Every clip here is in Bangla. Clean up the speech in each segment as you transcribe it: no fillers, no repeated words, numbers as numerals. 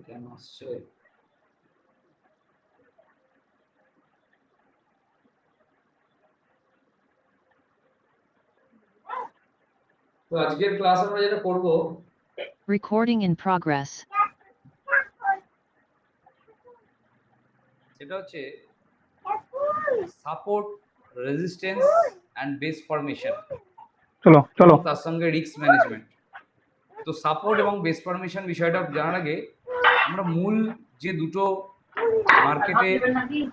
কেন আসছে? তো আজকের ক্লাস আমরা যেটা করব, Recording in progress. সেটা হচ্ছে support, resistance and base formation. চলো চলো তার সঙ্গে রিস্ক ম্যানেজমেন্ট। তো সাপোর্ট এবং বেস ফরমেশন বিষয়টা জানার আগে আমরা মূল যে দুটো মার্কেটে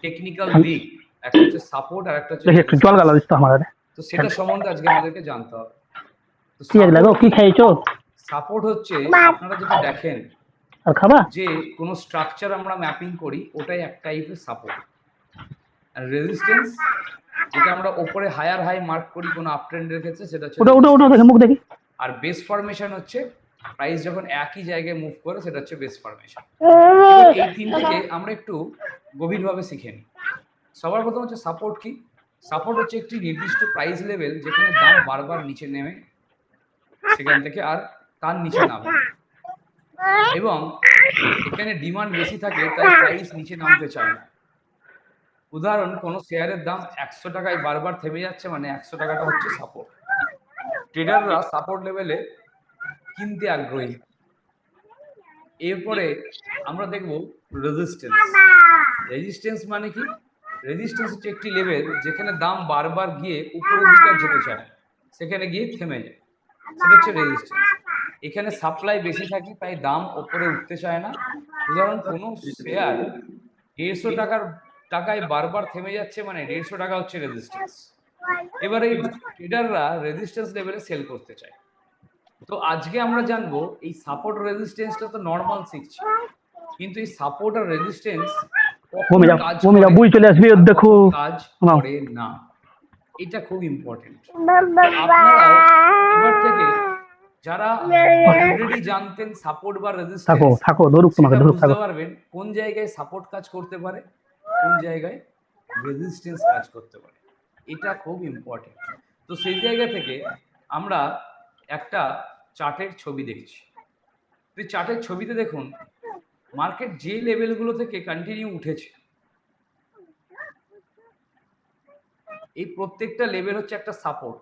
টেকনিক্যাল দিক, একটা হচ্ছে সাপোর্ট আর একটা হচ্ছে দেখি একটু জল গালা দিস তো আমাদের। তো সেটা সম্বন্ধে আজকে আমাদেরকে জানতে হবে। তো কি লাগো কি খাইছো? সাপোর্ট হচ্ছে আপনারা যেটা দেখেন আর খাবা যে কোনো স্ট্রাকচার আমরা ম্যাপিং করি, ওটাই এক টাইপের সাপোর্ট। আর রেজিস্ট্যান্স যেটা আমরা উপরে হায়ার হাই মার্ক করি কোনো আপ ট্রেন্ডের ক্ষেত্রে, সেটা হচ্ছে ওটা ওটা ওটা দেখে মুখ দেখি। আর বেস ফরমেশন হচ্ছে প্রাইস যখন একই জায়গায় মুভ করে, সেটা হচ্ছে বেস ফরমেশন। এই তিনটিকে আমরা একটু গভীরভাবে শিখে নিই। সবার প্রথম হচ্ছে সাপোর্ট কি? সাপোর্ট হচ্ছে একটি নির্দিষ্ট প্রাইস লেভেল যেখানে দাম বারবার নিচে নেমে সেখান থেকে আর তার নিচে নামে, এবং এখানে ডিমান্ড বেশি থাকে তাই প্রাইস নিচে নামতে চায় না। উদাহরণ, কোনো শেয়ারের দাম 100 টাকায় বারবার থেমে যাচ্ছে, মানে 100 টাকাটা হচ্ছে সাপোর্ট। ট্রেডাররা সাপোর্ট লেভেলে কিনতে আগ্রহী। এরপরে আমরা দেখব রেজিস্ট্যান্স। রেজিস্ট্যান্স মানে কি? রেজিস্ট্যান্স হচ্ছে একটি লেভেল যেখানে দাম বারবার গিয়ে উপরের দিকে যেতে চায়, সেখানে গিয়ে থেমে যায়, সেটা হচ্ছে রেজিস্ট্যান্স। এখানে সাপ্লাই বেশি থাকে তাই দাম ওপরে উঠতে চায় না। উদাহরণ, কোনো শেয়ার 150 টাকায় বারবার থেমে যাচ্ছে, মানে 150 টাকা হচ্ছে রেজিস্ট্যান্স। এবার এই ট্রেডাররা রেজিস্ট্যান্স লেভেলে সেল করতে চায়। তো আজকে আমরা জানবো এই সাপোর্ট রেজিস্ট্যান্সটা তো নর্মাল শিখছি, কিন্তু এই সাপোর্ট আর রেজিস্ট্যান্স কখন কাজ করে, বুই চলে আসবে দেখো কাজ করে না, এটা খুব ইম্পর্টেন্ট। আপনারাও এবার থেকে যারা অলরেডি জানতেন সাপোর্ট বা রেজিস্ট্যান্স, থাকো থাকো ধরুক তোমাকে ধরুক বুঝতে থাকো। পারবেন কোন জায়গায় সাপোর্ট কাজ করতে পারে, কোন জায়গায় রেজিস্ট্যান্স কাজ করতে পারে। এটা খুব ইম্পর্টেন্ট। তো সেই জায়গা থেকে আমরা একটা চার্টের ছবি দেখছি। এই চার্টের ছবিতে দেখুন মার্কেট যে লেভেলগুলো থেকে কন্টিনিউ উঠেছে, এই প্রত্যেকটা লেভেল হচ্ছে একটা সাপোর্ট।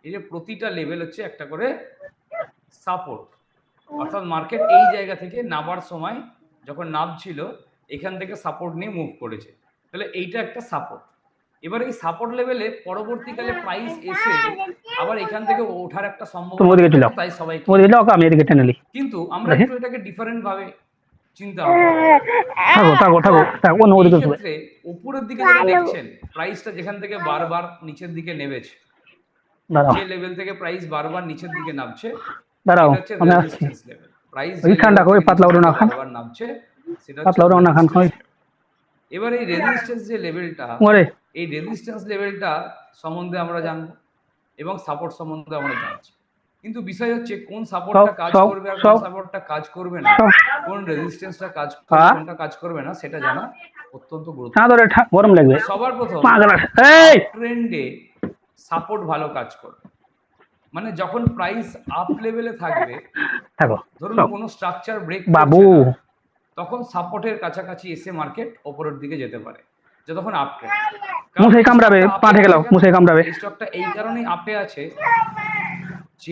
এই যে প্রতিটা লেভেল হচ্ছে একটা করে সাপোর্ট। অর্থাৎ মার্কেট এই জায়গা থেকে নামার সময় যখন নামছিল, এখান থেকে সাপোর্ট নিয়ে মুভ করেছে, তাহলে এইটা একটা সাপোর্ট। এবার এই সাপোর্ট লেভেলে পরবর্তীকালে প্রাইস এসে আবার এখান থেকে ওঠার একটা সম্ভাবনা থাকে, তাই সবাই আমি এদিকে টেনে কিন্তু আমরা একটু এটাকে ডিফারেন্ট ভাবে চিন্তা করব। থাকো থাকো থাকো থাকো এই ক্ষেত্রে উপরের দিকে যেটা দেখছেন, প্রাইসটা যেখান থেকে বারবার নিচের দিকে নেমেছে, যে লেভেল থেকে প্রাইস বারবার নিচের দিকে নামছে, দাঁড়াও এটা হচ্ছে রেজিস্ট্যান্স লেভেল। প্রাইস ওই ঠান্ডা করে পাতলা ওড়না খান, বারবার নামছে, সেটা পাতলা ওড়না খান হয়। এবার এই রেজিস্ট্যান্স যে লেভেলটা, এই রেজিস্ট্যান্স লেভেলটা সম্বন্ধে আমরা জানবো এবং সাপোর্ট সম্বন্ধে আমরা জানছি। কিন্তু বিষয় হচ্ছে কোন সাপোর্টটা কাজ করবে আর কোন সাপোর্টটা কাজ করবে না, কোন রেজিস্ট্যান্সটা কাজ করবে কোনটা কাজ করবে না, সেটা জানা অত্যন্ত গুরুত্বপূর্ণ। গরম লাগবে। সবার প্রথম ট্রেন্ডে সাপোর্ট ভালো কাজ করবে, মানে যখন প্রাইস আপ লেভেলে থাকবে, ধরুন কোনো স্ট্রাকচার ব্রেক বাবু, তখন সাপোর্টের কাছাকাছি এসে মার্কেট উপরের দিকে যেতে পারে, যতক্ষণ আপ ট্রেন্ড। মুসে কামড়াবে, পাঠে গেল মুসে কামড়াবে। এই স্টকটা এই কারণেই আপে আছে,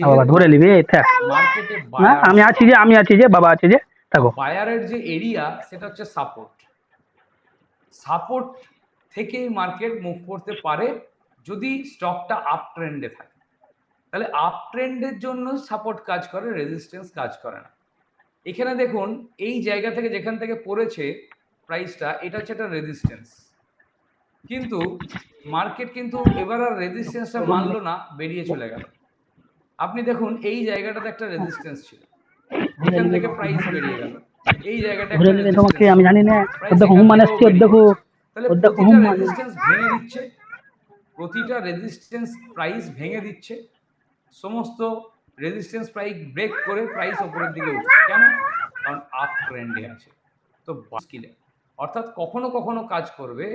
বাবা ধরে নিবি। মার্কেটে আমি আছি যে বাবা আছে যে থাকো। বায়ারের যে এরিয়া, সেটা হচ্ছে সাপোর্ট। সাপোর্ট থেকেই মার্কেট মুভ করতে পারে যদি স্টকটা আপ ট্রেন্ডে থাকে। তাহলে আপ ট্রেন্ডের জন্য সাপোর্ট কাজ করে, রেজিস্ট্যান্স কাজ করে না। এখানে দেখুন এই জায়গা থেকে যেখান থেকে পড়েছে প্রাইসটা, এটা হচ্ছে একটা রেজিস্ট্যান্স, কিন্তু মার্কেট কিন্তু এবার আর রেজিস্ট্যান্সটা মানলো না, বেরিয়ে চলে গেল। আপনি দেখুন এই জায়গাটাতে একটা রেজিস্ট্যান্স ছিল, এখান থেকে প্রাইস বেরিয়ে গেল, এই জায়গাটা একটা রেজিস্ট্যান্স, আমি জানি না। দেখো তাহলে প্রতিটা রেজিস্ট্যান্স ভেঙে দিচ্ছে, প্রতিটা রেজিস্ট্যান্স প্রাইস ভেঙে দিচ্ছে, সমস্ত রেজিস্ট্যান্স প্রাইস ব্রেক করে প্রাইস উপরের দিকে উঠছে। কেন? কারণ আপ ট্রেন্ডে আছে। তো বাস্কিলে অর্থাৎ কখনো কখনো কাজ করবে,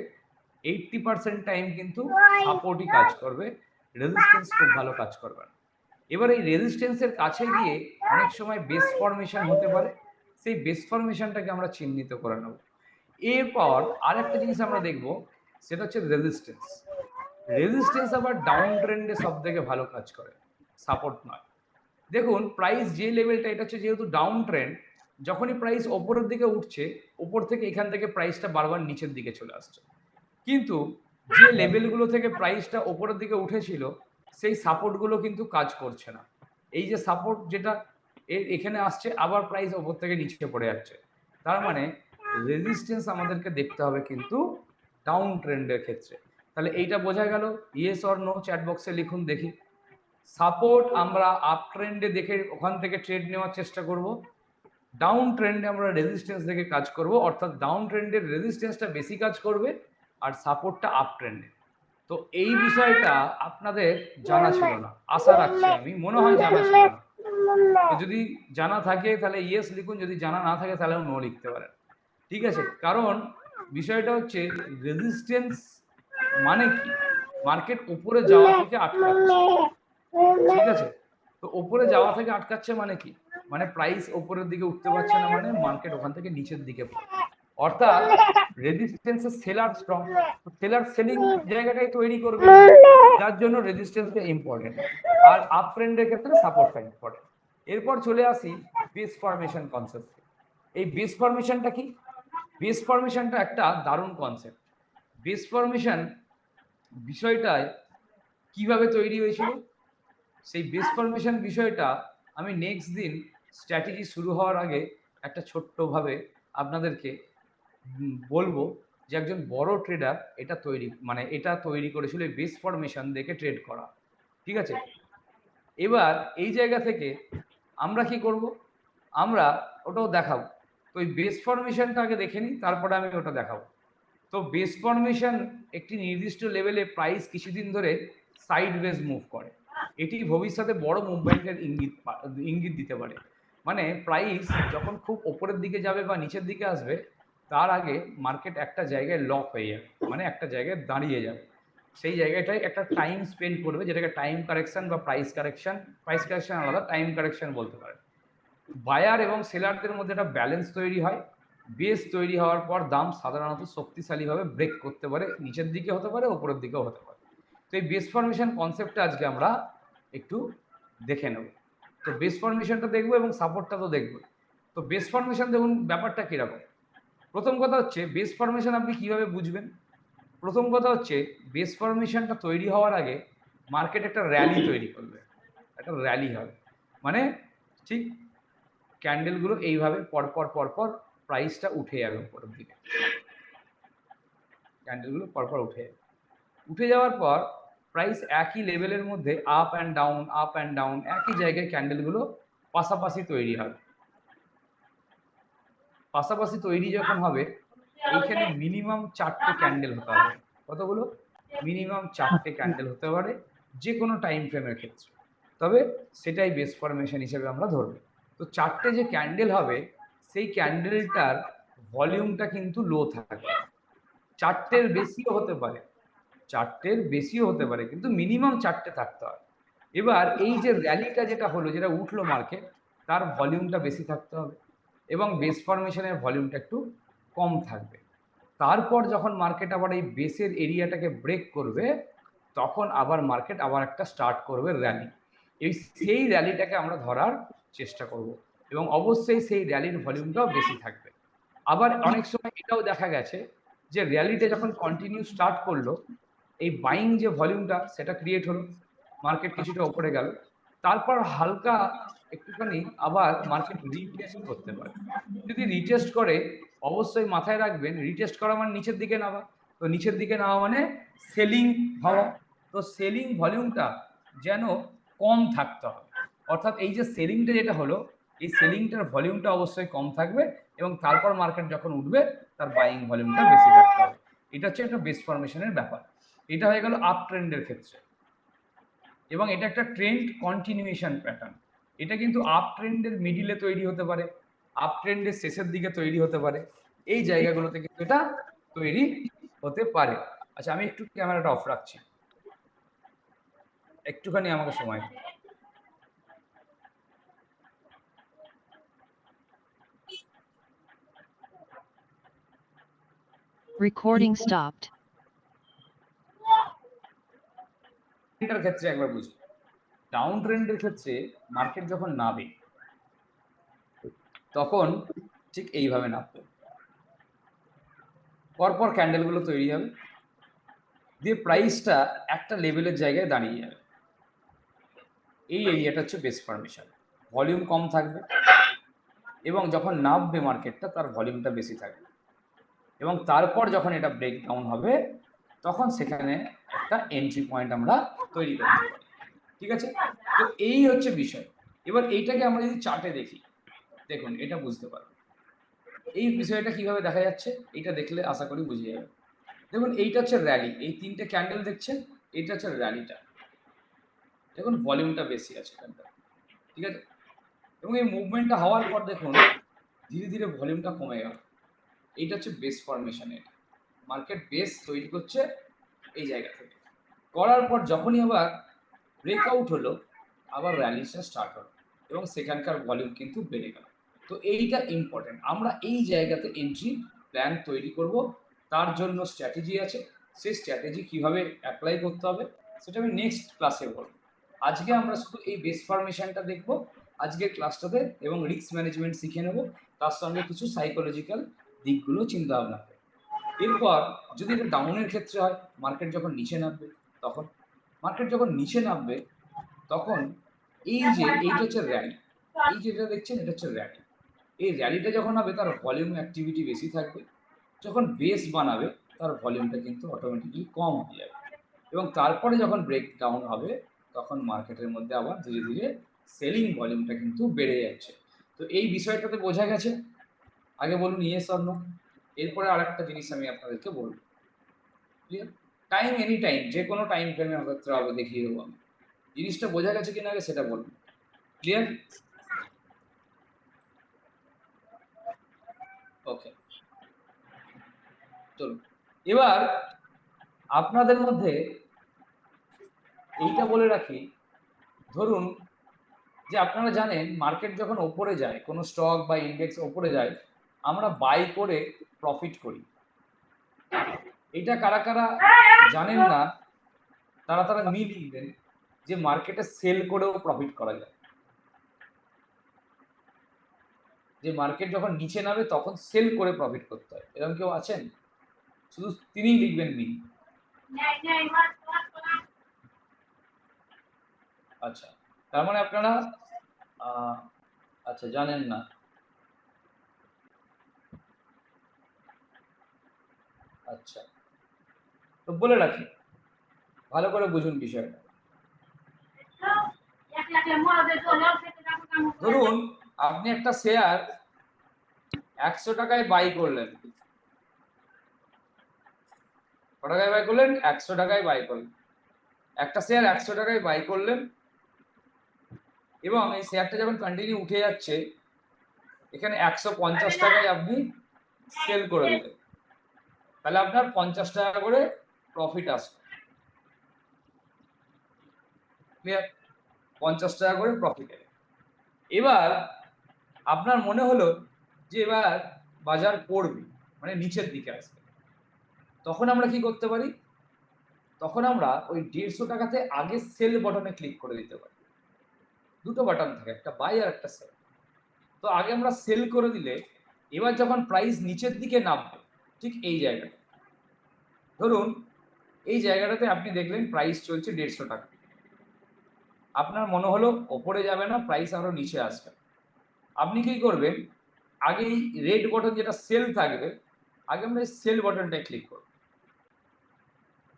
80% টাইম কিন্তু সাপোর্টই কাজ করবে, রেজিস্ট্যান্স খুব ভালো কাজ করবে না। এবার এই রেজিস্ট্যান্সের কাছে গিয়ে অনেক সময় বেস ফর্মেশন হতে পারে, সেই বেস ফর্মেশনটাকে আমরা চিহ্নিত করে নেব। এরপর আরেকটা জিনিস আমরা দেখব, সেটা হচ্ছে রেজিস্ট্যান্স। রেজিস্ট্যান্স আবার ডাউন ট্রেন্ডে সব থেকে ভালো কাজ করে, সাপোর্ট নয়। দেখুন প্রাইস যে লেভেলটা, এটা হচ্ছে যেহেতু ডাউন ট্রেন্ড, যখনই প্রাইস ওপরের দিকে উঠছে, ওপর থেকে এখান থেকে প্রাইসটা বারবার নিচের দিকে চলে আসছে। কিন্তু যে লেভেলগুলো থেকে প্রাইসটা ওপরের দিকে উঠেছিল, সেই সাপোর্টগুলো কিন্তু কাজ করছে না। এই যে সাপোর্ট যেটা এখানে আসছে, আবার প্রাইস ওপর থেকে নিচে পড়ে যাচ্ছে। তার মানে রেজিস্ট্যান্স আমাদেরকে দেখতে হবে কিন্তু ডাউন ট্রেন্ডের ক্ষেত্রে। তাহলে এইটা বোঝা গেল। ইয়েস অর নো চ্যাট বক্সে লিখুন দেখি। সাপোর্ট আমরা আপ ট্রেন্ডে দেখে ওখান থেকে ট্রেড নেওয়ার চেষ্টা করব, ডাউন ট্রেন্ডে আমরা রেজিস্ট্যান্স দেখে কাজ করব, অর্থাৎ ডাউন ট্রেন্ডের রেজিস্ট্যান্সটা বেশি কাজ করবে আর সাপোর্টটা আপ ট্রেন্ডে। তো এই বিষয়টা আপনাদের জানা ছিল না, আশা রাখছি আমি, মনে হয় জানা ছিল না। তো যদি জানা থাকে তাহলে ইয়েস লিখুন, যদি জানা না থাকে তাহলে নো লিখতে পারেন। ঠিক আছে, কারণ বিষয়টা হচ্ছে রেজিস্ট্যান্স মানে কি, মার্কেট উপরে যাওয়া থেকে আটকাচ্ছে। ঠিক আছে, তো উপরে যাওয়া থেকে আটকাচ্ছে মানে কি, মানে প্রাইস উপরের দিকে উঠতে পারছে না, মানে মার্কেট ওখান থেকে নিচের দিকে পড়ছে। অর্থাৎ রেজিস্ট্যান্সের সেলার স্ট্রং, সেলার সেলিং জায়গাটাই তৈরি করবে, যার জন্য রেজিস্ট্যান্সটা ইম্পর্টেন্ট। আর আপ ট্রেন্ডের ক্ষেত্রে সাপোর্টটা ইম্পর্টেন্ট। এরপর চলে আসি বেস ফরমেশন কনসেপ্ট। এই বেস ফরমেশনটা কি? বেস ফরমেশনটা একটা দারুণ কনসেপ্ট। বেস ফরমেশন বিষয়টায় কিভাবে তৈরি হয়েছিল, সেই বেস ফরমেশন বিষয়টা আমি নেক্সট দিন স্ট্র্যাটেজি শুরু হওয়ার আগে একটা ছোট্টভাবে আপনাদেরকে বলবো, যে একজন বড় ট্রেডার এটা তৈরি করেছিল এই বেস ফরমেশন দেখে ট্রেড করা। ঠিক আছে, এবার এই জায়গা থেকে আমরা কি করব, আমরা ওটাও দেখাবো। তো ওই বেস ফরমেশনটা আগে দেখে নিই, তারপরে আমি ওটা দেখাবো। তো বেস ফরমেশন একটি নির্দিষ্ট লেভেলে প্রাইস কিছুদিন ধরে সাইডওয়েজ মুভ করে, এটি ভবিষ্যতে বড় মুভমেন্টের ইঙ্গিত দিতে পারে। মানে প্রাইস যখন খুব ওপরের দিকে যাবে বা নিচের দিকে আসবে, তার আগে মার্কেট একটা জায়গায় লক হয়ে যাবে, মানে একটা জায়গায় দাঁড়িয়ে যাবে। সেই জায়গাটায় একটা টাইম স্পেন্ড করবে, যেটাকে টাইম কারেকশন বা প্রাইস কারেকশন আলাদা, টাইম কারেকশন বলতে পারে। বায়ার এবং সেলারদের মধ্যে একটা ব্যালেন্স তৈরি হয়। বেস তৈরি হওয়ার পর দাম সাধারণত শক্তিশালীভাবে ব্রেক করতে পারে, নিচের দিকে হতে পারে, ওপরের দিকেও হতে পারে। তো এই বেস ফরমেশন কনসেপ্টটা আজকে আমরা একটু দেখে নেব। তো বেস ফরমেশনটা দেখবো এবং সাপোর্টটা তো দেখবো। তো বেস ফরমেশন দেখুন ব্যাপারটা কীরকম। প্রথম কথা হচ্ছে বেস ফরমেশন আপনি কিভাবে বুঝবেন। প্রথম কথা হচ্ছে বেস ফরমেশনটা তৈরি হওয়ার আগে মার্কেট একটা র্যালি তৈরি করবে, একটা র্যালি হবে, মানে ঠিক ক্যান্ডেলগুলো এইভাবে পরপর পরপর প্রাইসটা উঠে যাবে উপরের দিকে, ক্যান্ডেলগুলো পরপর উঠে যাওয়ার পর প্রাইস একই লেভেলের মধ্যে আপ অ্যান্ড ডাউন একই জায়গায় ক্যান্ডেলগুলো পাশাপাশি তৈরি হবে। পাশাপাশি তৈরি যখন হবে, এইখানে মিনিমাম 4টে ক্যান্ডেল হতে হবে। কতগুলো? মিনিমাম 4টে ক্যান্ডেল হতে পারে যে কোনো টাইম ফ্রেমের ক্ষেত্রে, তবে সেটাই বেস ফরমেশন হিসেবে আমরা ধরব। তো 4টে যে ক্যান্ডেল হবে, সেই ক্যান্ডেলটার ভলিউমটা কিন্তু লো থাকবে। 4টের বেশিও হতে পারে, 4টের বেশিও হতে পারে, কিন্তু মিনিমাম 4টে থাকতে হয়। এবার এই যে র্যালিটা যেটা হলো, যেটা উঠলো মার্কেট, তার ভলিউমটা বেশি থাকতে হবে এবং বেস ফরমেশনের ভলিউমটা একটু কম থাকবে। তারপর যখন মার্কেট আবার এই বেসের এরিয়াটাকে ব্রেক করবে, তখন আবার মার্কেট আবার একটা স্টার্ট করবে র্যালি। সেই র্যালিটাকে আমরা ধরার চেষ্টা করব এবং অবশ্যই সেই র্যালির ভলিউমটাও বেশি থাকবে। আবার অনেক সময় এটাও দেখা গেছে যে র্যালিটা যখন কন্টিনিউ স্টার্ট করলো, এই বাইং যে ভলিউমটা সেটা ক্রিয়েট হলো, মার্কেট কিছুটা উপরে গেল, তারপর হালকা একটুখানি আবার মার্কেট রিটেস্ট করতে পারে। যদি রিটেস্ট করে, অবশ্যই মাথায় রাখবেন রিটেস্ট করা মানে নিচের দিকে নামা। তো নিচের দিকে নামা মানে সেলিং হওয়া। তো সেলিং ভলিউমটা যেন কম থাকতে হবে, অর্থাৎ এই যে সেলিংটা যেটা হলো, এই সেলিংটার ভলিউমটা অবশ্যই কম থাকবে এবং তারপর মার্কেট যখন উঠবে তার বাইং ভলিউমটা বেশি থাকতে হবে। এটা হচ্ছে একটা বেস ফরমেশনের ব্যাপার। এটা হয়ে গেল আপ ট্রেন্ডের ক্ষেত্রে, এবং এটা একটা ট্রেন্ড কন্টিনিউয়েশন প্যাটার্ন। এটা কিন্তু আপ ট্রেন্ডের মিডিলে তৈরি হতে পারে, আপ ট্রেন্ডের শেষের দিকে তৈরি হতে পারে, এই জায়গাগুলোতে কিন্তু এটা তৈরি হতে পারে। আচ্ছা, আমি একটু ক্যামেরাটা অফ রাখছি। একটুখানি আমাকে সময় দিন। Recording stopped. ট্রেন্ডের ক্ষেত্রে একবার বুঝি, ডাউন ট্রেন্ডের ক্ষেত্রে মার্কেট যখন নামে তখন ঠিক এইভাবে নামবে, পরপর ক্যান্ডেলগুলো তৈরি হবে, দিয়ে প্রাইসটা একটা লেভেলের জায়গায় দাঁড়িয়ে যাবে। এই এরিয়াটা হচ্ছে বেস ফরমেশন, ভলিউম কম থাকবে এবং যখন নামবে মার্কেটটা তার ভলিউমটা বেশি থাকবে, এবং তারপর যখন এটা ব্রেক ডাউন হবে তখন সেখানে একটা এন্ট্রি পয়েন্ট আমরা তৈরি করতে পারি। ঠিক আছে, তো এই হচ্ছে বিষয়। এবার এইটাকে আমরা যদি চার্টে দেখি, দেখুন এটা বুঝতে পারবো এই বিষয়টা কিভাবে দেখা যাচ্ছে। এটা দেখলে আশা করি বুঝে যাবে। দেখুন এইটা হচ্ছে র্যালি, এই তিনটে ক্যান্ডেল দেখছেন, এটা হচ্ছে র্যালিটা। দেখুন ভলিউমটা বেশি আছে এখানটা, ঠিক আছে, এবং এই মুভমেন্টটা হওয়ার পর দেখুন ধীরে ধীরে ভলিউমটা কমে গেল। এইটা হচ্ছে বেস ফরমেশন, এটা মার্কেট বেস তৈরি করছে এই জায়গা থেকে, করার পর যখনই আবার ব্রেকআউট হলো আবার র্যালিটা স্টার্ট হলো এবং সেখানকার ভলিউম কিন্তু বেড়ে গেল। তো এইটা ইম্পর্টেন্ট, আমরা এই জায়গাতে এন্ট্রি প্ল্যান তৈরি করব, তার জন্য স্ট্র্যাটেজি আছে। সেই স্ট্র্যাটেজি কিভাবে অ্যাপ্লাই করতে হবে সেটা আমি নেক্সট ক্লাসে বলবো। আজকে আমরা শুধু এই বেস ফরমেশনটা দেখব আজকের ক্লাসটাতে, এবং রিস্ক ম্যানেজমেন্ট শিখে নেব, তার সঙ্গে কিছু সাইকোলজিক্যাল দিকগুলো চিন্তা ভাবনা করব। এরপর যদি এটা ডাউনের ক্ষেত্রে হয়, মার্কেট যখন নিচে নামবে তখন, মার্কেট যখন নিচে নামবে তখন এই যে এইটা হচ্ছে র্যালি, এই যেটা দেখছেন এটা হচ্ছে র্যালি। এই র্যালিটা যখন হবে তার ভলিউম অ্যাক্টিভিটি বেশি থাকবে, যখন বেস বানাবে তার ভলিউমটা কিন্তু অটোমেটিকলি কম হয়ে যাবে, এবং তারপরে যখন ব্রেক ডাউন হবে তখন মার্কেটের মধ্যে আবার ধীরে ধীরে সেলিং ভলিউমটা কিন্তু বেড়ে যাচ্ছে। তো এই বিষয়টাতে বোঝা গেছে। আগে বলুন ইয়েস অর নো, এরপরে আর একটা জিনিস আমি আপনাদেরকে বলবো। ক্লিয়ার? টাইম এনি টাইম, যে কোনো টাইম ফ্রেমে ক্ষেত্রে হবে দেখিয়ে দেবো আমি। জিনিসটা বোঝা গেছে কিনা আগে সেটা বলুন। ক্লিয়ার? ওকে, চলুন এবার আপনাদের মধ্যে এইটা বলে রাখি, ধরুন যে আপনারা জানেন মার্কেট যখন ওপরে যায়, কোনো স্টক বা ইন্ডেক্স ওপরে যায়, আমরা বাই করে প্রফিট করি। এটা কারা কারা জানেন না তারা তারা মিল লিখবেন যে মার্কেটে সেল করেও প্রফিট করা যায়, যে মার্কেট যখন নিচে নামে তখন সেল করে প্রফিট করতে হয়। এরকম কেউ আছেন? শুধু তিনিই লিখবেন মিল। আচ্ছা, তার মানে আপনারা আচ্ছা জানেন না। আচ্ছা, তো বলে রাখি, ভালো করে বুঝুন বিষয়টা। ধরুন আপনি একটা শেয়ার 100 টাকায় বাই করলেন, কত টাকায় বাই করলেন? 100 টাকায় বাই করলেন। একটা শেয়ার 100 টাকায় বাই করলেন এবং এই শেয়ারটা যখন কন্টিনিউ উঠে যাচ্ছে এখানে 150 টাকায় আপনি সেল করে দিলেন, তাহলে আপনার 50 টাকা করে প্রফিট আসবে। ক্লিয়ার? 50 টাকা করে প্রফিট এলো। এবার আপনার মনে হলো যে এবার বাজার পড়বে, মানে নিচের দিকে আসবে, তখন আমরা কি করতে পারি? তখন আমরা ওই 150 টাকাতে আগে সেল বাটনে ক্লিক করে দিতে পারি। দুটো বাটন থাকে, একটা বাই আর একটা সেল। তো আগে আমরা সেল করে দিলে এবার যখন প্রাইস নিচের দিকে নামবে, ঠিক এই জায়গাটা, ধরুন এই জায়গাটাতে আপনি দেখলেন প্রাইস চলছে 150 টাকা, আপনার মনে হলো ওপরে যাবে না, প্রাইস আরো নিচে আসবে, আপনি কি করবেন? আগে এই রেড বাটন যেটা সেল থাকবে, আগে আমরা এই সেল বাটনটায় ক্লিক করব।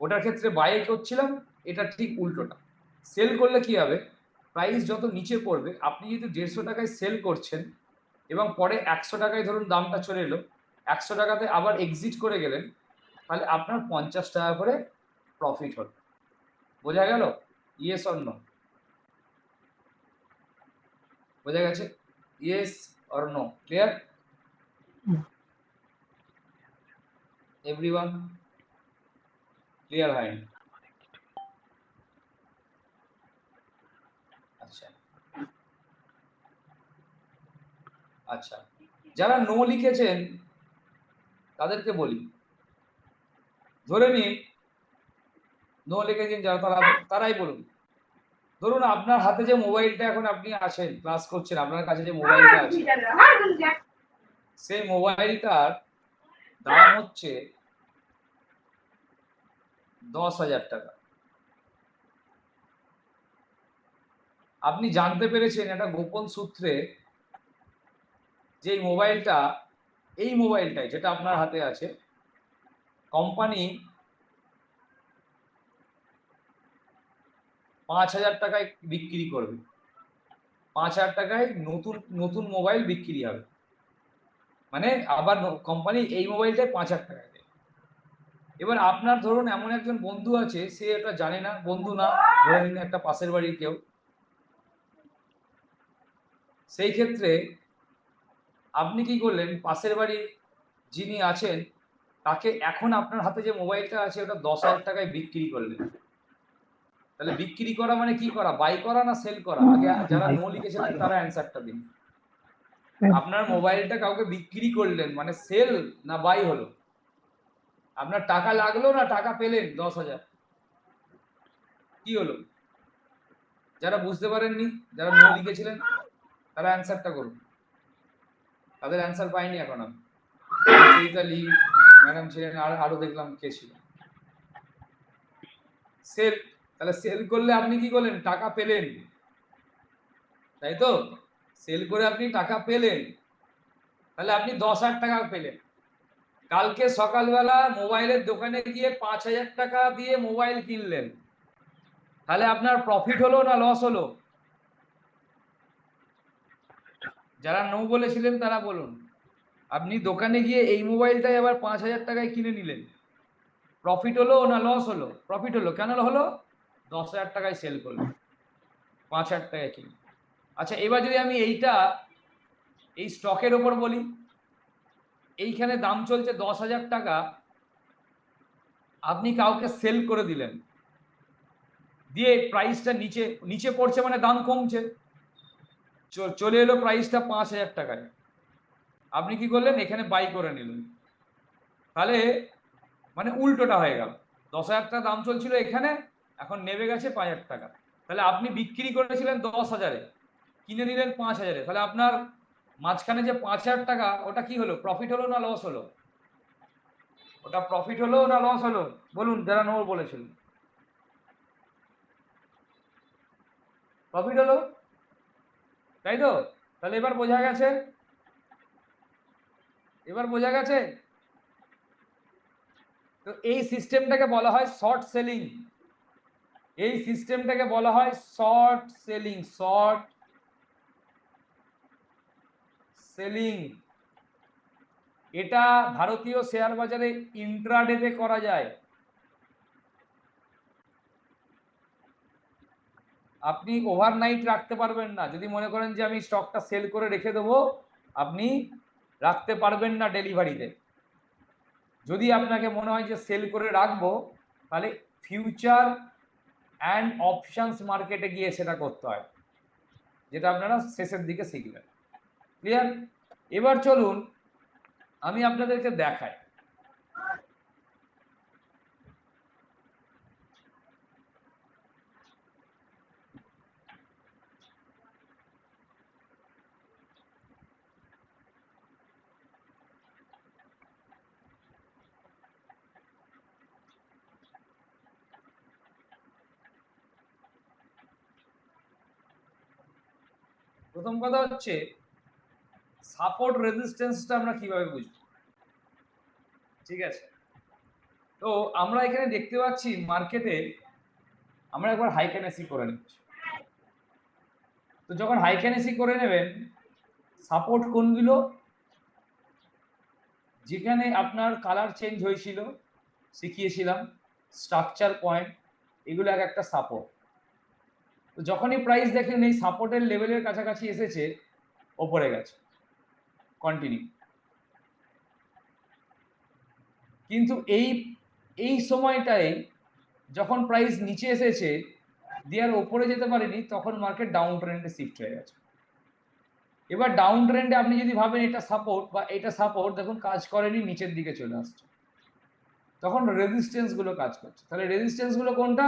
ওটার ক্ষেত্রে বাই করছিলাম, এটা ঠিক উল্টোটা। সেল করলে কি হবে? প্রাইস যত নিচে পড়বে, আপনি যদি 150 টাকায় সেল করছেন এবং পরে 100 টাকায় ধরুন দামটা চলে এলো, 100 টাকাতে আবার এক্সিট করে গেলেন, তাহলে আপনার 50 টাকা করে প্রফিট হলো। বোঝা গেল? Yes or no? বোঝা গেছে? Yes or no? Clear everyone? Clear হয়নি? আচ্ছা আচ্ছা, যারা নো লিখেছেন তাদেরকে বলি, ধরে নিন নো লিখেছেন যারা, তারাই বলুন। ধরুন আপনার হাতে যে মোবাইলটা এখন আপনি আছেন, ক্লাস করছেন, আপনার কাছে যে মোবাইলটা আছে, সেই মোবাইলটার দাম হচ্ছে 10,000 টাকা। আপনি জানতে পেরেছেন একটা গোপন সূত্রে যে এই মোবাইলটাই যেটা আপনার হাতে আছে, কোম্পানি 5,000 টাকায় বিক্রি করবে। 5,000 টাকায় নতুন নতুন মোবাইল বিক্রি হবে, মানে আবার কোম্পানি এই মোবাইলটাই 5,000 টাকায় দেয়। এবার আপনার ধরুন এমন একজন বন্ধু আছে, সে এটা জানে না, বন্ধু না, ধরে নিন একটা পাশের বাড়ির কেউ। সেই ক্ষেত্রে আপনি কি করলেন, পাশের বাড়ির যিনি আছেন তাকে এখন আপনার হাতে যে মোবাইলটা আছে ওটা 10,000 টাকায় বিক্রি করলেন। তাহলে বিক্রি করা মানে কি করা, বাই করা না সেল করা? আগে যারা নো লিখেছিলেন তারা অ্যান্সারটা দিন। আপনার মোবাইলটা কাউকে বিক্রি করলেন মানে সেল না বাই হলো? আপনার টাকা লাগলো না টাকা পেলেন 10,000? কি হলো? যারা বুঝতে পারেননি, যারা নো লিখেছিলেন তারা অ্যান্সারটা করুন। তাদের অ্যান্সার পাইনি এখন আমি। চৈতালি ম্যাডাম ছিলেন, আর আরো দেখলাম কে ছিল। সেল, তাহলে সেল করলে আপনি কি করলেন, টাকা পেলেন, তাই তো? সেল করে আপনি টাকা পেলেন, তাহলে আপনি 10,000 টাকা পেলেন। কালকে সকালবেলা মোবাইলের দোকানে গিয়ে 5,000 টাকা দিয়ে মোবাইল কিনলেন, তাহলে আপনার প্রফিট হলো না লস হলো? যারা নো বলেছিলেন তারা বলুন। আপনি দোকানে গিয়ে এই মোবাইলটাই আবার 5,000 টাকায় কিনে নিলেন, প্রফিট হলো না লস হলো? প্রফিট হলো। কেন হলো? 10,000 টাকায় সেল করলেন, 5,000 টাকায় কিনে। আচ্ছা, এবার যদি আমি এই স্টকের ওপর বলি, এইখানে দাম চলছে 10,000 টাকা, আপনি কাউকে সেল করে দিলেন, দিয়ে প্রাইসটা নিচে নিচে পড়ছে, মানে দাম কমছে, চলে এলো প্রাইসটা 5,000 টাকায়। আপনি কি করলেন, এখানে বাই করে নিলেন, তাহলে মানে উল্টোটা হয়ে গেল। 10,000 টাকা দাম চলছিল এখানে, এখন নেমে গেছে 5,000 টাকা। তাহলে আপনি বিক্রি করেছিলেন 10,000-এ, কিনে নিলেন 5,000-এ, তাহলে আপনার মাঝখানে যে 5,000 টাকা ওটা কি হলো, প্রফিট হলো না লস হলো? ওটা প্রফিট হলো না লস হলো? বলুন যারা নো বলেছিলেন। প্রফিট হলো, তাই তো? তাহলে এবার বোঝা গেছে, এবার বোঝা গেছে। তো এই সিস্টেমটাকে বলা হয় শর্ট সেলিং। এই সিস্টেমটাকে বলা হয় শর্ট সেলিং, শর্ট সেলিং। এটা ভারতীয় শেয়ার বাজারে ইন্ট্রাডেতে করা যায়। আপনি ওভারনাইট রাখতে পারবেন না। যদি মনে করেন যে আমি স্টকটা সেল করে রেখে দেবো, আপনি রাখতে পারবেন না ডেলিভারিতে। যদি আপনাকে মনে হয় যে সেল করে রাখবো, তাহলে ফিউচার অ্যান্ড অপশনস মার্কেটে গিয়ে সেটা করতে হয়, যেটা আপনারা শেষের দিকে শিখবেন। ক্লিয়ার? এবার চলুন আমি আপনাদেরকে দেখাই। প্রথম কথা হচ্ছে সাপোর্ট রেজিস্ট্যান্সটা আমরা কিভাবে বুঝবো। ঠিক আছে, তো আমরা এখানে দেখতে পাচ্ছি মার্কেটে আমরা একবার হাইকেনেসি করে নিচ্ছি। তো যখন হাইকেনেসি করে নেবেন, সাপোর্ট কোনগুলো, যেখানে আপনার কালার চেঞ্জ হয়েছিল শিখিয়েছিলাম, স্ট্রাকচার পয়েন্ট, এগুলো এক একটা সাপোর্ট। তো যখনই প্রাইস দেখেন এই সাপোর্টের লেভেলের কাছাকাছি এসেছে, ওপরে গেছে, কন্টিনিউ। কিন্তু এই সময়টায় যখন প্রাইস নিচে এসেছে, দেওয়ার ওপরে যেতে পারেনি, তখন মার্কেট ডাউন ট্রেন্ডে শিফট হয়ে গেছে। এবার ডাউন ট্রেন্ডে আপনি যদি ভাবেন এটা সাপোর্ট বা এটা সাপোর্ট, দেখুন কাজ করেনি, নিচের দিকে চলে আসছে, তখন রেজিস্ট্যান্স গুলো কাজ করছে। তাহলে রেজিস্ট্যান্স গুলো কোনটা?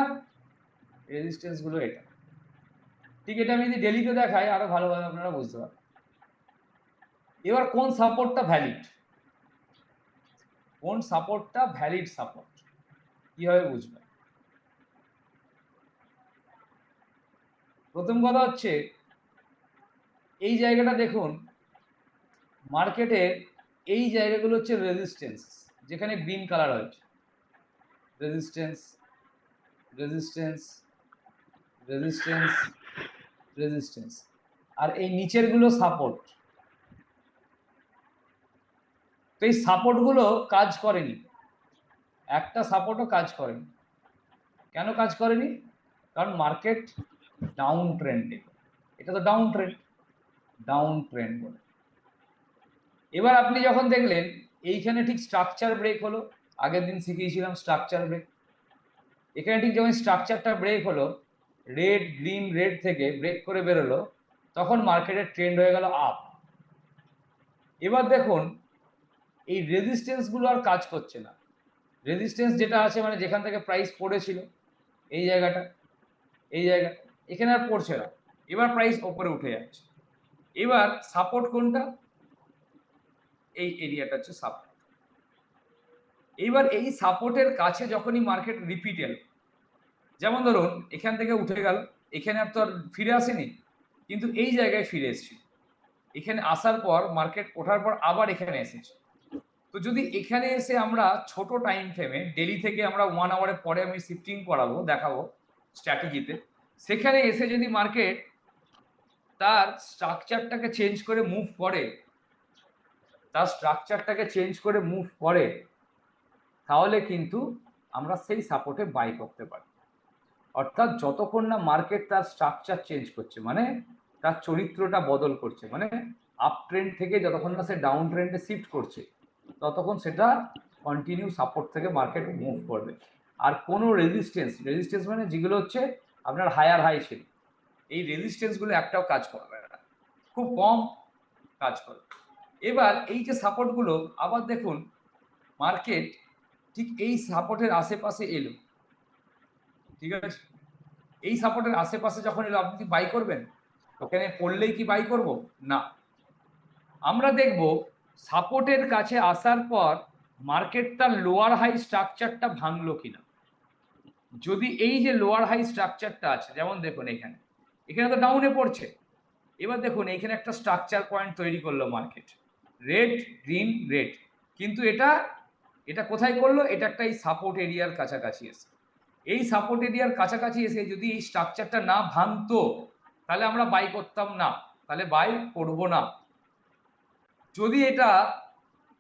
রেজিস্ট্যান্স গুলো এটা। ঠিক এটা আমি যদি ডেলিতে দেখাই আরো ভালোভাবে আপনারা বুঝতে পারবেন। এবার কোন সাপোর্টটা ভ্যালিড, কোন সাপোর্টটা ভ্যালিড সাপোর্ট কিভাবে বুঝবেন? প্রথম কথা হচ্ছে এই জায়গাটা দেখুন, মার্কেটের এই জায়গাগুলো হচ্ছে রেজিস্ট্যান্স, যেখানে গ্রিন কালার হয়েছে, রেজিস্ট্যান্স, রেজিস্ট্যান্স, রেজিস্ট্যান্স, রেজিস্ট্যান্স, আর এই নিচের গুলো সাপোর্ট। তো এই সাপোর্ট গুলো কাজ করেনি, একটা সাপোর্টও কাজ করেনি। কেন কাজ করেনি? কারণ মার্কেট ডাউন ট্রেন্ডে, এটা তো ডাউন ট্রেন্ড, ডাউন ট্রেন্ড বলে। এবার আপনি যখন দেখলেন এইখানে ঠিক স্ট্রাকচার ব্রেক হলো, আগের দিন শিখিয়েছিলাম স্ট্রাকচার ব্রেক, এখানে ঠিক যখন স্ট্রাকচারটা ব্রেক হলো, রেড গ্রিন রেড থেকে ব্রেক করে বেরোলো, তখন মার্কেটের ট্রেন্ড হয়ে গেল আপ। এবার দেখুন এই রেজিস্ট্যান্স গুলো আর কাজ করছে না। রেজিস্ট্যান্স যেটা আছে মানে যেখান থেকে প্রাইস পড়েছিল, এই জায়গাটা, এই জায়গা, এখানে আর পড়ছে না, এবার প্রাইস ওপরে উঠে যাচ্ছে। এবার সাপোর্ট কোনটা? এই এরিয়াটা হচ্ছে সাপোর্ট। এইবার এই সাপোর্টের কাছে যখনই মার্কেট রিপিট এল, যেমন ধরুন এখান থেকে উঠে গেল, এখানে আর তো আর ফিরে আসেনি, কিন্তু এই জায়গায় ফিরে এসেছি, এখানে আসার পর মার্কেট ওঠার পর আবার এখানে এসেছে। তো যদি এখানে এসে আমরা ছোট টাইম ফ্রেমে, ডেলি থেকে আমরা 1 আওয়ারের পরে আমি শিফটিং করাবো, দেখাবো স্ট্র্যাটেজিতে, সেখানে এসে যদি মার্কেট তার স্ট্রাকচারটাকে চেঞ্জ করে মুভ করে, তার স্ট্রাকচারটাকে চেঞ্জ করে মুভ করে, তাহলে কিন্তু আমরা সেই সাপোর্টে বাই করতে পারি। অর্থাৎ যতক্ষণ না মার্কেট তার স্ট্রাকচার চেঞ্জ করছে, মানে তার চরিত্রটা বদল করছে, মানে আপ ট্রেন্ড থেকে যতক্ষণ না সে ডাউন ট্রেন্ডে শিফট করছে, ততক্ষণ সেটা কন্টিনিউ সাপোর্ট থেকে মার্কেট মুভ করবে। আর কোনো রেজিস্ট্যান্স, রেজিস্ট্যান্স মানে যেগুলো হচ্ছে আপনার হায়ার হাই ছিল, এই রেজিস্ট্যান্সগুলো একটাও কাজ করবে না, খুব কম কাজ করবে। এবার এই যে সাপোর্টগুলো, আবার দেখুন মার্কেট ঠিক এই সাপোর্টের আশেপাশে এলো, ঠিক আছে, এই সাপোর্টের আশেপাশে যখন এলো, আপনি কি বাই করবেন? ওখানে পড়লেই কি বাই করব? না, আমরা দেখব সাপোর্টের কাছে আসার পর মার্কেট তার লোয়ার হাই স্ট্রাকচারটা ভাঙলো কিনা। যদি এই যে লোয়ার হাই স্ট্রাকচারটা আছে, যেমন দেখুন এখানে, এখানে তো ডাউনে পড়ছে, এবার দেখুন এখানে একটা স্ট্রাকচার পয়েন্ট তৈরি করলো মার্কেট, রেড গ্রিন রেড, কিন্তু এটা এটা কোথায় করলো? এটা একটা এই সাপোর্ট এরিয়ার কাছাকাছি এসে, এই সাপোর্ট এরিয়ার কাছাকাছি এসে যদি এই স্ট্রাকচারটা না ভাঙতো, তাহলে আমরা বাই করতাম না, তাহলে বাই করব না। যদি এটা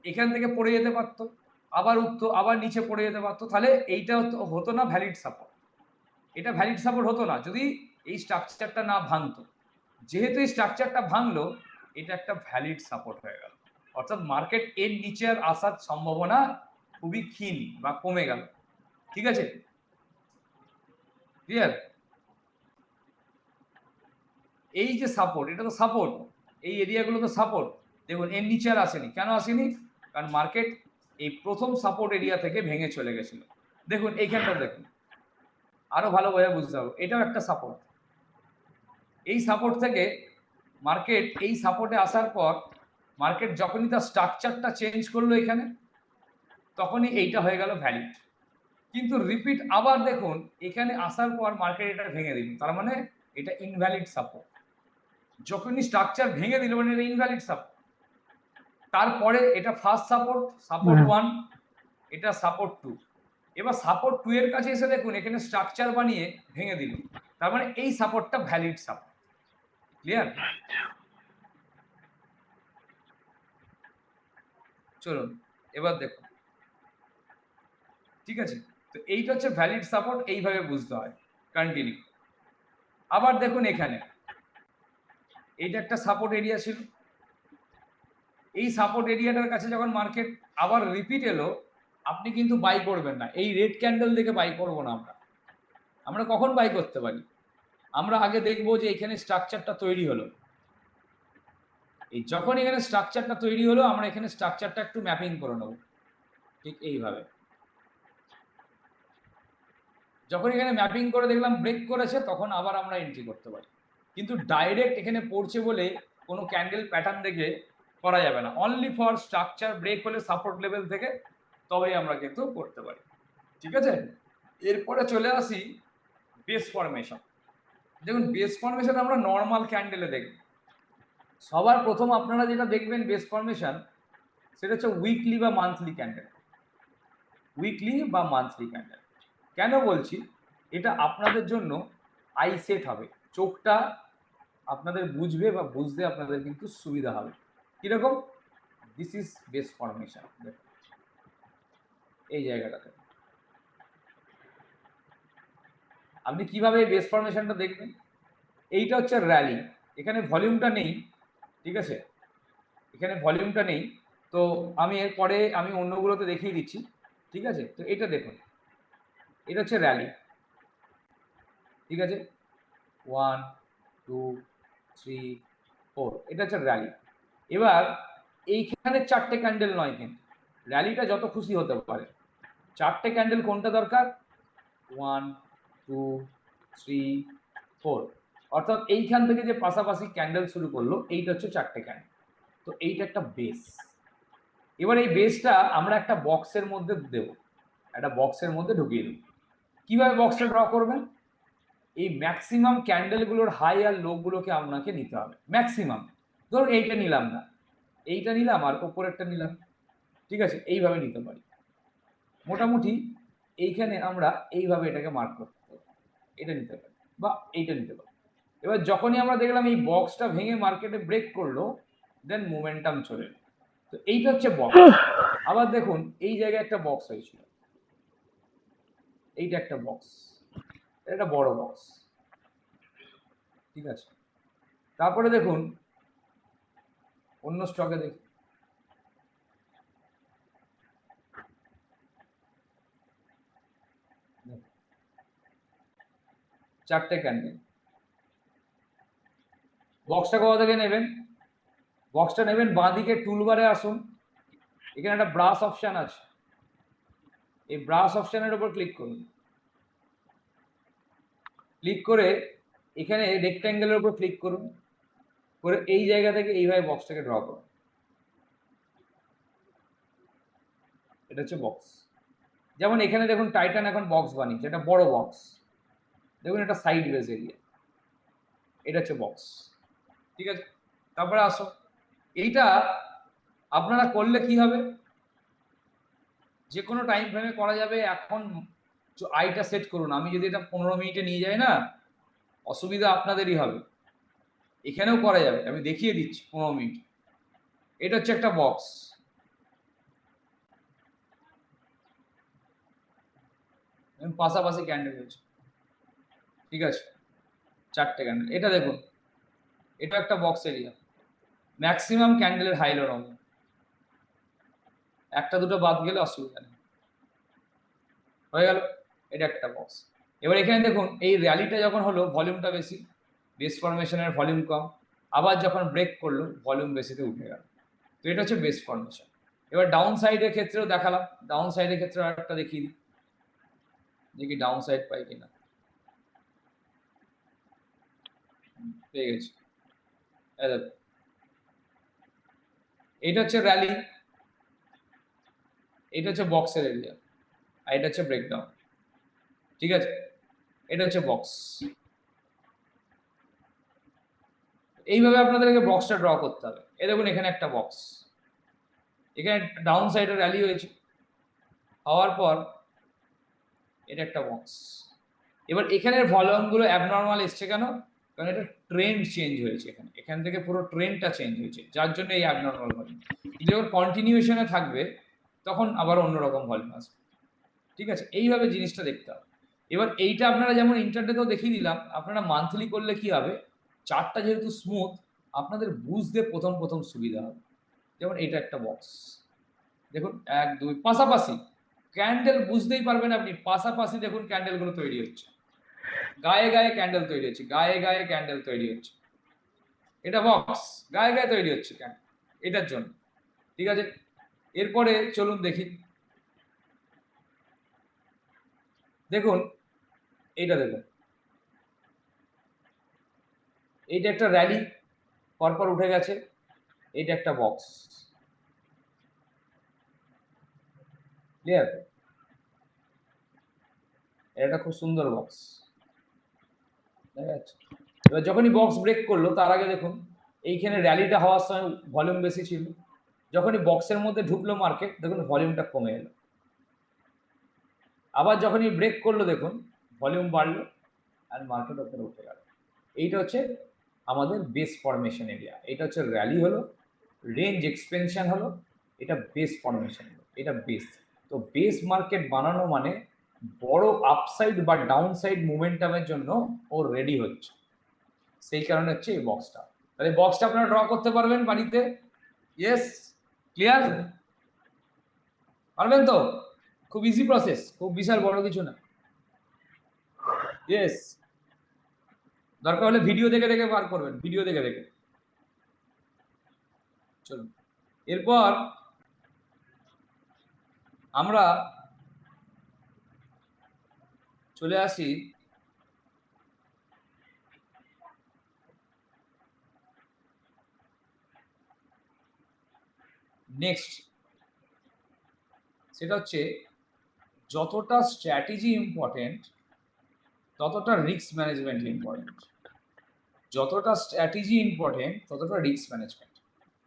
এখান থেকে পড়ে যেতে পারতো, আবার উঠতো, আবার নিচে পড়ে যেতে পারতো, তাহলে এইটা হতো না ভ্যালিড সাপোর্ট, এটা ভ্যালিড সাপোর্ট হতো না যদি এই স্ট্রাকচারটা না ভাঙতো। যেহেতু এই স্ট্রাকচারটা ভাঙলো, এটা একটা ভ্যালিড সাপোর্ট হয়ে গেল, অর্থাৎ মার্কেট এর নিচে আর আসার সম্ভাবনা খুবই ক্ষীণ বা কমে গেল। ঠিক আছে, ক্লিয়ার? এই যে সাপোর্ট, এটা তো সাপোর্ট, এই এরিয়াগুলো তো সাপোর্ট, দেখুন এর নিচে আর আসেনি। কেন আসেনি? কারণ মার্কেট এই প্রথম সাপোর্ট এরিয়া থেকে ভেঙে চলে গেছিল। দেখুন এইখানটা দেখুন, আরো ভালোভাবে বুঝতে হবে, এটাও একটা সাপোর্ট। এই সাপোর্ট থেকে মার্কেট এই সাপোর্টে আসার পর মার্কেট যখনই তার স্ট্রাকচারটা চেঞ্জ করলো এখানে, তখনই এইটা হয়ে গেল ভ্যালিড। কিন্তু রিপিট আবার দেখুন এখানে আসার পর মার্কেট এটা ভেঙে দিল, তার মানে এটা ইনভ্যালিড সাপোর্ট। যখনই স্ট্রাকচার ভেঙে দিল মানে এটা ইনভ্যালিড সাপোর্ট। তারপরে এটা ফার্স্ট সাপোর্ট, সাপোর্ট 1, এটা সাপোর্ট 2, এবার সাপোর্ট 2 এর কাছে এসে দেখুন এখানে স্ট্রাকচার বানিয়ে ভেঙে দিল, তার মানে এই সাপোর্টটা ভ্যালিড সাপোর্ট। ক্লিয়ার? চলুন এবার দেখুন, ঠিক আছে, তো এইটা হচ্ছে ভ্যালিড সাপোর্ট, এইভাবে বুঝতে হয়। কন্টিনিউ। আবার দেখুন এখানে এইটা একটা সাপোর্ট এরিয়া ছিল, এই সাপোর্ট এরিয়াটার কাছে যখন মার্কেট আবার রিপিট এলো, আপনি কিন্তু বাই করবেন না, এই রেড ক্যান্ডেল দেখে বাই করবো না। আমরা কখন বাই করতে পারি? আমরা আগে দেখবো যে এখানে স্ট্রাকচারটা তৈরি হলো। এই যখন এখানে স্ট্রাকচারটা তৈরি হলো আমরা এখানে স্ট্রাকচারটা একটু ম্যাপিং করে নেব ঠিক এইভাবে। যখন এখানে ম্যাপিং করে দেখলাম ব্রেক করেছে তখন আবার আমরা এন্ট্রি করতে পারি, কিন্তু ডাইরেক্ট এখানে পড়ছে বলে কোনো ক্যান্ডেল প্যাটার্ন দেখে করা যাবে না। অনলি ফর স্ট্রাকচার ব্রেক হলে সাপোর্ট লেভেল থেকে তবেই আমরা কিন্তু করতে পারি। ঠিক আছে, এরপরে চলে আসি বেস ফরমেশন। দেখুন বেস ফরমেশন আমরা নর্মাল ক্যান্ডেলে দেখব। সবার প্রথম আপনারা যেটা দেখবেন বেস ফরমেশন সেটা হচ্ছে উইকলি বা মান্থলি ক্যান্ডেল। উইকলি বা মান্থলি ক্যান্ডেল কেন বলছি, এটা আপনাদের জন্য আই সেট হবে, চোখটা আপনাদের বুঝবে বা বুঝতে আপনাদের কিন্তু সুবিধা হবে। কিরকম, দিস ইজ বেস ফরমেশন। এই জায়গাটাতে আপনি কিভাবে বেস ফরমেশনটা দেখবেন, এইটা হচ্ছে র্যালি, এখানে ভলিউমটা নেই, ঠিক আছে, এখানে ভলিউমটা নেই, তো আমি এরপরে আমি অন্যগুলোতে দেখিয়ে দিচ্ছি। ঠিক আছে, তো এটা দেখুন, এটা হচ্ছে র্যালি, ঠিক আছে, 1 2 3 4, এটা হচ্ছে র্যালি। এবার এইখানে 4টে ক্যান্ডেল নয়, কিন্তু র্যালিটা যত খুশি হতে পারে, 4টে ক্যান্ডেল কোনটা দরকার, 1 2 3 4, অর্থাৎ এইখান থেকে যে পাশাপাশি ক্যান্ডেল শুরু করলো এইটা হচ্ছে 4টে ক্যান্ডেল। তো এইটা একটা বেস। এবার এই বেসটা আমরা একটা বক্সের মধ্যে দেব, একটা বক্সের মধ্যে ঢুকিয়ে দেব। কিভাবে বক্সটা ড্র করবেন, এই ম্যাক্সিমাম ক্যান্ডেলগুলোর হাই আর লো গুলোকে আপনাকে নিতে হবে। ম্যাক্সিমাম ধরুন এইটা নিলাম না, এইটা নিলাম আর ওপরেরটা নিলাম, ঠিক আছে, এইভাবে নিতে পারি। মোটামুটি এইখানে আমরা এইভাবে এটাকে মার্ক করতে পারি, এটা নিতে পারি বা এইটা নিতে পারি। এবার যখনই আমরা দেখলাম এই বক্সটা ভেঙে মার্কেটে ব্রেক করলো, দেন মোমেন্টাম চলে এলো। তো এইটা হচ্ছে বক্স। আবার দেখুন এই জায়গায় একটা বক্স হয়েছিল, এইটা একটা বক্স, এটা বড় বক্স, ঠিক আছে। তারপরে দেখুন অন্য স্টকে দেখি, চারটে ক্যান্ডেল। বক্সটা কোথা থেকে নেবেন, বক্সটা নেবেন বাঁ দিকে টুলবারে আসুন, এখানে একটা ব্রাশ অপশন আছে, এই ব্রাশ অপশনের উপর ক্লিক করুন। ক্লিক করে এখানে রেক্ট্যাঙ্গেলের উপর ক্লিক করুন, করে এই জায়গা থেকে এইভাবে বক্সটাকে ড্র করুন। এটা হচ্ছে বক্স। যেমন এখানে দেখুন টাইটান এখন বক্স বানিয়েছে, এটা বড় বক্স, দেখুন এটা সাইড বেস এরিয়া, এটা হচ্ছে বক্স, ঠিক আছে। তারপরে আসো, এইটা আপনারা করলে কি হবে, যে কোনো টাইম ফ্রেমে করা যাবে। এখন আইটা সেট করুন, আমি যদি এটা 15 মিনিটে নিয়ে যাই না, অসুবিধা আপনাদেরই হবে। এখানেও করা যাবে, আমি দেখিয়ে দিচ্ছি 15 মিনিট। এটা হচ্ছে একটা বক্স, পাশাপাশি ক্যান্ডেল হয়েছে, ঠিক আছে, 4টে ক্যান্ডেল। এটা দেখুন, এটা একটা বক্স এরিয়া, ম্যাক্সিমাম ক্যান্ডেলের হাইলো রঙ, একটা দুটো বাদ গেলে অসুবিধা নেই, হয়ে গেল। এটা একটা বক্স। এবার এখানে দেখুন এই র্যালিটা যখন হলো ভলিউমটা বেশি, বেস ফরমেশনের ভলিউম কম, আবার যখন ব্রেক করলো ভলিউম বেশিতে উঠে গেল। তো এটা হচ্ছে বেস ফরমেশন। এবার ডাউন সাইডের ক্ষেত্রেও দেখালাম, ডাউন সাইডের ক্ষেত্রে আরেকটা দেখিয়ে দিই, দেখি ডাউন সাইড পাই কিনা। পেয়ে গেছি, এটা হচ্ছে র্যালি, এটা হচ্ছে বক্সের এরিয়া, আর এটা হচ্ছে ব্রেকডাউন, ঠিক আছে। এটা হচ্ছে বক্স। এইভাবে আপনাদেরকে বক্সটা ড্র করতে হবে। এই দেখুন এখানে একটা বক্স, এখানে ডাউন সাইডে র্যালি হয়েছে, হওয়ার পর এটা একটা বক্স। এবার এখানের ভলিউমগুলো অ্যাবনর্মাল এসছে কেন, কারণ এটা ট্রেন্ড চেঞ্জ হয়েছে, এখানে এখান থেকে পুরো ট্রেন্ডটা চেঞ্জ হয়েছে, যার জন্য এই অ্যাবনর্মাল ভলিউম। যখন কন্টিনিউশনে থাকবে তখন আবার অন্যরকম ভলিউম আসবে, ঠিক আছে। এইভাবে জিনিসটা দেখতে হবে। এবার এইটা আপনারা যেমন ইন্টারনেটেও দেখিয়ে দিলাম, আপনারা মান্থলি করলে কি হবে, চার্টটা যেহেতু স্মুথ আপনাদের বুঝতে প্রথম প্রথম সুবিধা হবে। যেমন এটা একটা বক্স, দেখুন 1 2 পাশাপাশি ক্যান্ডেল বুঝতেই পারবেন আপনি, পাশাপাশি দেখুন ক্যান্ডেলগুলো তৈরি হচ্ছে, গায়ে গায়ে ক্যান্ডেল তৈরি হচ্ছে, গায়ে গায়ে ক্যান্ডেল তৈরি হচ্ছে, এটা বক্স, গায়ে গায়ে তৈরি হচ্ছে ক্যান্ডেল এটার জন্য। ঠিক আছে, এরপরে চলুন দেখি, দেখুন এইটা দেখুন, এইটা একটা র্যালি পরপর উঠে গেছে, এইটা একটা বক্স, ক্লিয়ার? এটা খুব সুন্দর বক্স, দেখা যাচ্ছে। এবার যখনই বক্স ব্রেক করলো তার আগে দেখুন এইখানে র্যালিটা হওয়ার সময় ভলিউম বেশি ছিল, যখনই বক্সের মধ্যে ঢুকলো মার্কেট দেখুন ভলিউমটা কমে এলো, আবার যখনই ব্রেক করলো দেখুন ভলিউম বাড়লো আর মার্কেট ওপরে উঠে গেল। এইটা হচ্ছে আমাদের বেস ফরমেশন এরিয়া, এটা হচ্ছে র্যালি হলো, রেঞ্জ এক্সপেনশন হলো, এটা বেস ফরমেশন হলো, এটা বেস। তো বেস মার্কেট বানানো মানে বড় আপসাইড বা ডাউনসাইড মুভমেন্টামের জন্য ও রেডি হচ্ছে, সেই কারণে হচ্ছে এই বক্সটা। তাহলে বক্সটা আপনারা ড্র করতে পারবেন বাড়িতে? Yes, clear? পারবেন তো? খুব ইজি প্রসেস, খুব বিশাল বড় কিছু না। ইয়েস, দরকার হলে ভিডিও দেখে দেখে বার করবেন, ভিডিও দেখে দেখে। চলুন এরপর আমরা চলে আসি নেক্সট, সেটা হচ্ছে যতটা স্ট্র্যাটেজি ইম্পর্টেন্ট ততটা রিস্ক ম্যানেজমেন্ট ইম্পর্টেন্ট, যতটা স্ট্র্যাটেজি ইম্পর্টেন্ট ততটা রিস্ক ম্যানেজমেন্ট।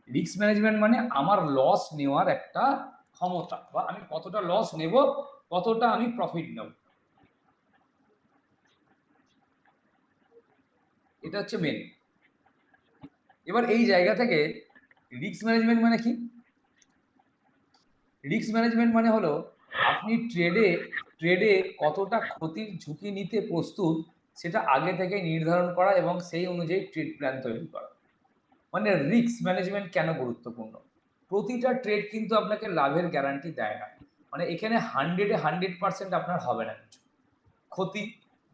রিস্ক ম্যানেজমেন্ট মানে আমার লস নেওয়ার একটা ক্ষমতা, বা আমি কতটা লস নেব, কতটা আমি প্রফিট নেব, এটা হচ্ছে মেন। এবার এই জায়গা থেকে রিস্ক ম্যানেজমেন্ট মানে কি? রিস্ক ম্যানেজমেন্ট মানে হলো আপনি ট্রেডে কতটা ক্ষতির ঝুঁকি নিতে প্রস্তুত সেটা আগে থেকে নির্ধারণ করা এবং সেই অনুযায়ী ট্রেড প্ল্যান তৈরি করা। মানে রিস্ক ম্যানেজমেন্ট কেন গুরুত্বপূর্ণ? প্রতিটা ট্রেড কিন্তু আপনাকে লাভের গ্যারান্টি দেয় না, মানে এখানে 100% আপনার হবে না কিছু। ক্ষতি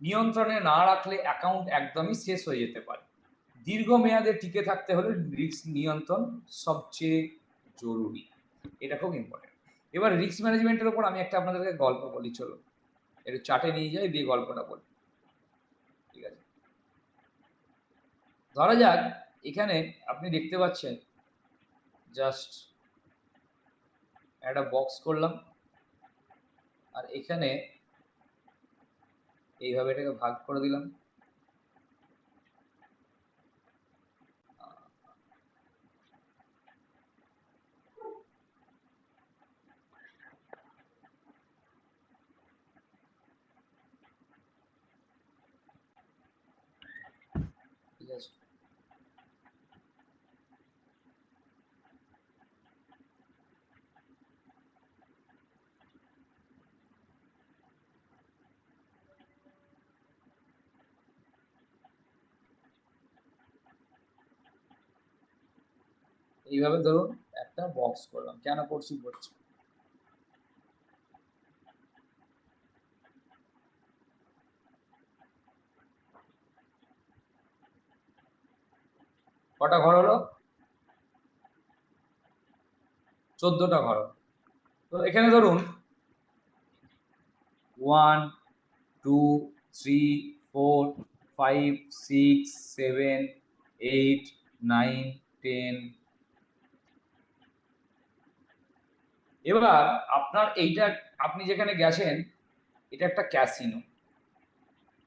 নিয়ন্ত্রণে না রাখলে অ্যাকাউন্ট একদমই শেষ হয়ে যেতে পারে। দীর্ঘমেয়াদে টিকে থাকতে হলে রিস্ক নিয়ন্ত্রণ সবচেয়ে জরুরি, এটা খুব ইম্পর্টেন্ট। এবার রিস্ক ম্যানেজমেন্টের উপর আমি একটা আপনাদেরকে গল্প বলি, চলো একটু চাটে নিয়ে যাই দিয়ে গল্পটা বলি। ঠিক আছে, ধরা যাক এখানে আপনি দেখতে পাচ্ছেন জাস্ট একটা বক্স করলাম, আর এখানে এইভাবে এটাকে ভাগ করে দিলাম, ঠিক আছে? এইভাবে ধরুন একটা বক্স করলাম, কেন করছি বলছি। কটা ঘর হলো? 14টা ঘর। তো এখানে ধরুন 1 2 3 4 5 6 7 8 9 10। এবার আপনার এইটা, আপনি যেখানে গেছেন এটা একটা ক্যাসিনো,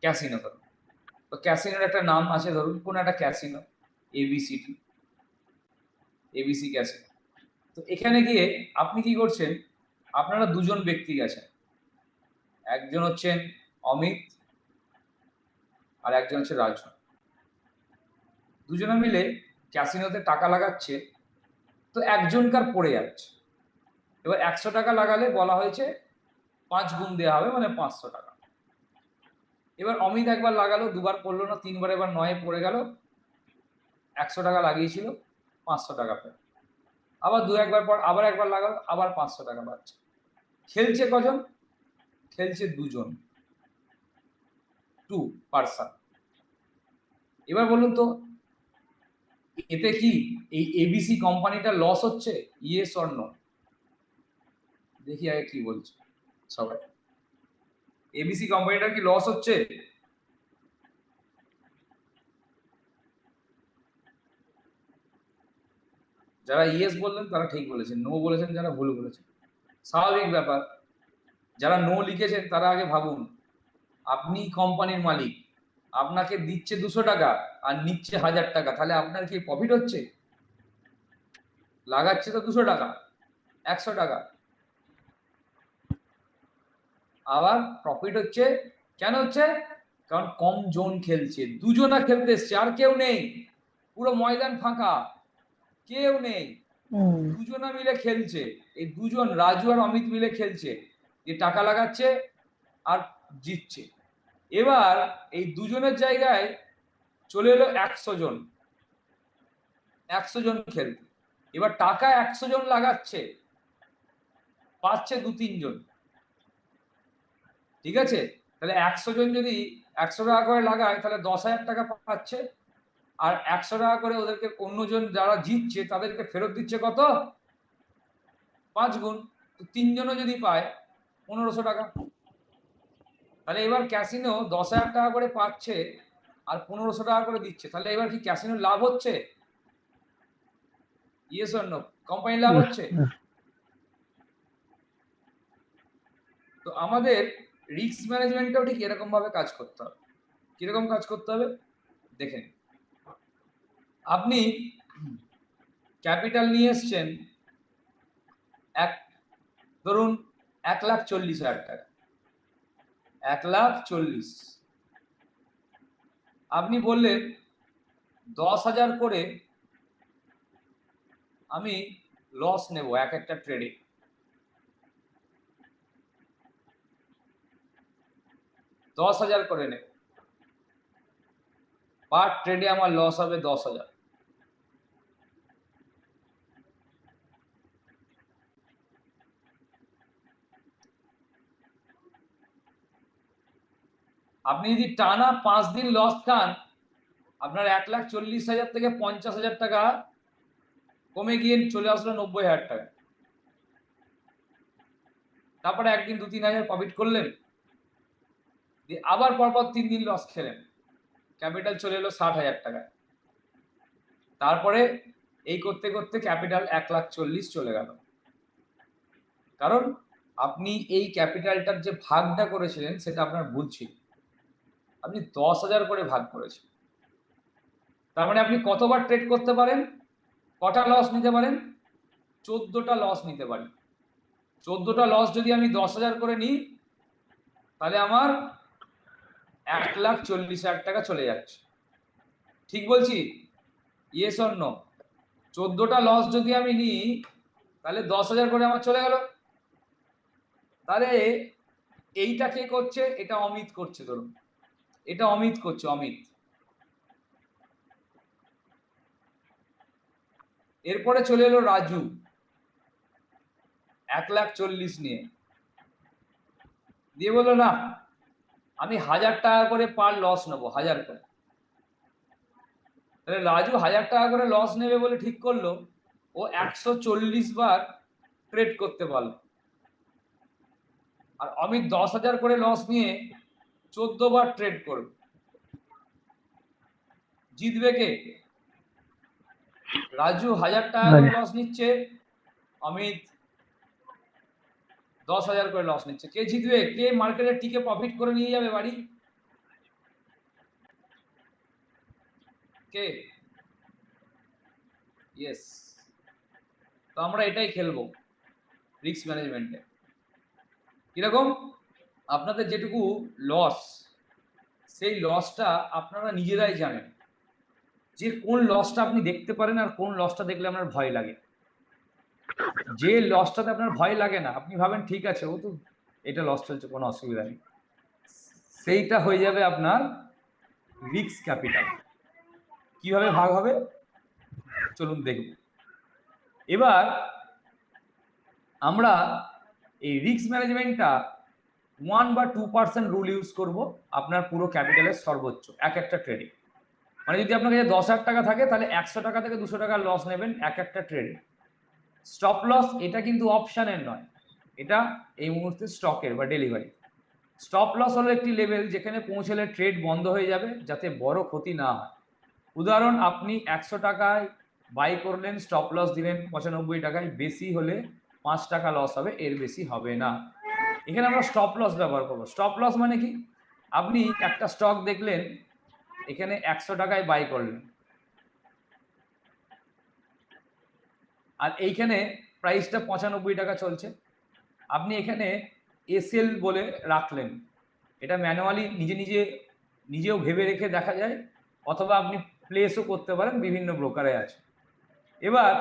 ক্যাসিনো ধরুন, তো ক্যাসিনোর একটা নাম আছে, ধরুন কোন একটা ক্যাসিনো, এবিসিটি, এবিসি ক্যাসিনো। তো এখানে গিয়ে আপনি কি করছেন, আপনারা দুজন ব্যক্তি গেছেন, একজন হচ্ছেন অমিত আর একজন হচ্ছে রাজু, দুজনে মিলে ক্যাসিনোতে টাকা লাগাচ্ছে। তো একজনকার পড়ে যাচ্ছে, এবার 100 টাকা লাগালে বলা হয়েছে 5 গুণ দেওয়া হবে, মানে 500 টাকা। এবার অমিত একবার লাগালো, দুবার পড়লো না, তিনবার, এবার 9 পড়ে গেল, 100 টাকা লাগিয়েছিল, 500 টাকা পেল। আবার দু একবার পর আবার একবার লাগালো, আবার 500 টাকা পাচ্ছে। খেলছে কজন? খেলছে দুজন। To person. এবার বলুন তো এতে কি এই এবিসি কোম্পানিটা লস হচ্ছে? Yes or no? দেখি আগে কি বলছে সবাই। এবিসি কোম্পানিটা কি লস হচ্ছে? যারা ইয়েস বললেন তারা ঠিক বলেছেন, নো বলেছেন যারা ভুল বলেছেন। স্বাভাবিক ব্যাপার। যারা নো লিখেছেন তারা আগে ভাবুন, আপনি কোম্পানির মালিক, আপনাকে দিচ্ছে 200 টাকা আর নিচ্ছে 1000 টাকা, তাহলে আপনার কি প্রফিট হচ্ছে? লাগাচ্ছে তো 200 টাকা, 100 টাকা, আবার প্রফিট হচ্ছে। কেন হচ্ছে? কারণ কম জোন খেলছে, দুজনা খেলতে এসছে, আর কেউ নেই, পুরো ময়দান ফাঁকা, কেউ নেই, দুজনা মিলে খেলছে। এই দুজন রাজু আর অমিত মিলে খেলছে, যে টাকা লাগাচ্ছে আর জিতছে। এবার এই দুজনের জায়গায় চলে এলো 100 জন, 100 জন খেলতে। এবার টাকা 100 জন লাগাচ্ছে, পাচ্ছে 2-3 জন। ঠিক আছে, তাহলে 100 জন যদি 100 টাকা করে লাগায় তাহলে 10,000 টাকা পাচ্ছে, আর 100 টাকা করে ওদেরকে অন্যজন যারা জিতছে তাদেরকে ফেরত দিচ্ছে কত? 5 গুণ। তো 3 জনও যদি পায় 1500 টাকা। তাহলে এবার ক্যাসিনো 10,000 টাকা করে পাচ্ছে আর 1500 টাকা করে দিচ্ছে, তাহলে এবার কি ক্যাসিনো লাভ হচ্ছে? Yes or no? কোম্পানি লাভ হচ্ছে? তো আমাদের রিস্ক ম্যানেজমেন্টটাও ঠিক এরকম ভাবে কাজ করতে হবে। কিরকম কাজ করতে হবে দেখেন, আপনি ক্যাপিটাল নিয়ে এসছেন ধরুন 1,40,000 টাকা, 1,40,000, আপনি বললেন 10,000 করে আমি লস নেব এক একটা ট্রেডে। 10,000 করে নেব, পার ট্রেডে আমার লস হবে 10,000। আপনি যদি টানা 5 দিন লস খান, আপনার 1,40,000 থেকে 50,000 টাকা কমে গিয়ে চলে আসলো 90,000 টাকা। তারপরে একদিন 2-3 হাজার প্রফিট করলেন, দিয়ে আবার পরপর 3 দিন লস খেলেন, ক্যাপিটাল চলে এলো 60,000 টাকা। তারপরে এই করতে করতে ক্যাপিটাল 1,40,000 চলে গেল। কারণ আপনি এই ক্যাপিটালটার যে ভাগটা করেছিলেন সেটা আপনার ভুল ছিল, আপনি 10,000 করে ভাগ করেছেন। তার মানে আপনি কতবার ট্রেড করতে পারেন? কটা লস নিতে পারেন? 14টা লস নিতে পারি। 14টা লস যদি আমি 10,000 করে নিই তাহলে আমার 1,40,000 টাকা চলে যাচ্ছে। ঠিক বলছি? Yes or no? 14টা লস যদি আমি নিই তাহলে 10,000 করে আমার চলে গেল। তাহলে এইটা কে করছে? এটা অমিত করছে, ধরুন এটা অমিত করছে, অমিত। এরপরে চলে এলো রাজু 1,40,000 নিয়ে, দিয়ে বললো না আমি 1,000 টাকা করে পার লস নেবো, 1,000 করে। তাহলে রাজু 1,000 টাকা করে লস নেবে বলে ঠিক করলো, ও 140 বার ট্রেড করতে পারলো। আর অমিত 10,000 করে লস নিয়ে 14 বার ট্রেড করবে। জিতবে কে? রাজু 1,000 টাকা করে লস নিচ্ছে, অমিত 10,000 করে লস নিচ্ছে। কে জিতবে? কে মার্কেটে টিকে প্রফিট করে নিয়ে যাবে বাড়ি? কে? ইয়েস। তো আমরা এটাই খেলবো রিস্ক ম্যানেজমেন্টে। কিরকম? আপনাদের যেটুকু লস, সেই লসটা আপনারা নিজেরাই জানেন যে কোন লসটা আপনি দেখতে পারেন আর কোন লসটা দেখলে আপনার ভয় লাগে। যে লসটাতে আপনার ভয় লাগে না, আপনি ভাবেন ঠিক আছে ও তো এটা লস চলছে, কোনো অসুবিধা নেই, সেইটা হয়ে যাবে আপনার রিস্ক ক্যাপিটাল। কিভাবে ভাগ হবে চলুন দেখব। এবার আমরা এই রিস্ক ম্যানেজমেন্টটা 1 বা 2% রুল ইউজ করব আপনার পুরো ক্যাপিটালের সর্বোচ্চ একটা ট্রেডে। মানে যদি আপনার কাছে 10,000 টাকা থাকে তাহলে 100 টাকা থেকে 200 টাকার লস নেবেন একটা ট্রেডে। স্টপ লস এটা কিন্তু অপশনের নয়, এটা এই মুহূর্তে স্টকের বা ডেলিভারি। স্টপ লস হলো একটি লেভেল যেখানে পৌঁছলে ট্রেড বন্ধ হয়ে যাবে যাতে বড় ক্ষতি না হয়। উদাহরণ, আপনি 100 টাকায় বাই করলেন, স্টপ লস দিলেন 95 টাকায়, বেশি হলে 5 টাকা লস হবে, এর বেশি হবে না। এখানে আমরা স্টপ লস ব্যবহার করবো। স্টপ লস মানে কি, আপনি একটা স্টক দেখলেন এখানে 100 টাকায় বাই করলেন আর এইখানে প্রাইসটা 95 টাকা চলছে, আপনি এখানে এসএল বলে রাখলেন। এটা ম্যানুয়ালি নিজেও ভেবে রেখে দেখা যায়, অথবা আপনি প্লেসও করতে পারেন, বিভিন্ন ব্রোকারে আছে। এবার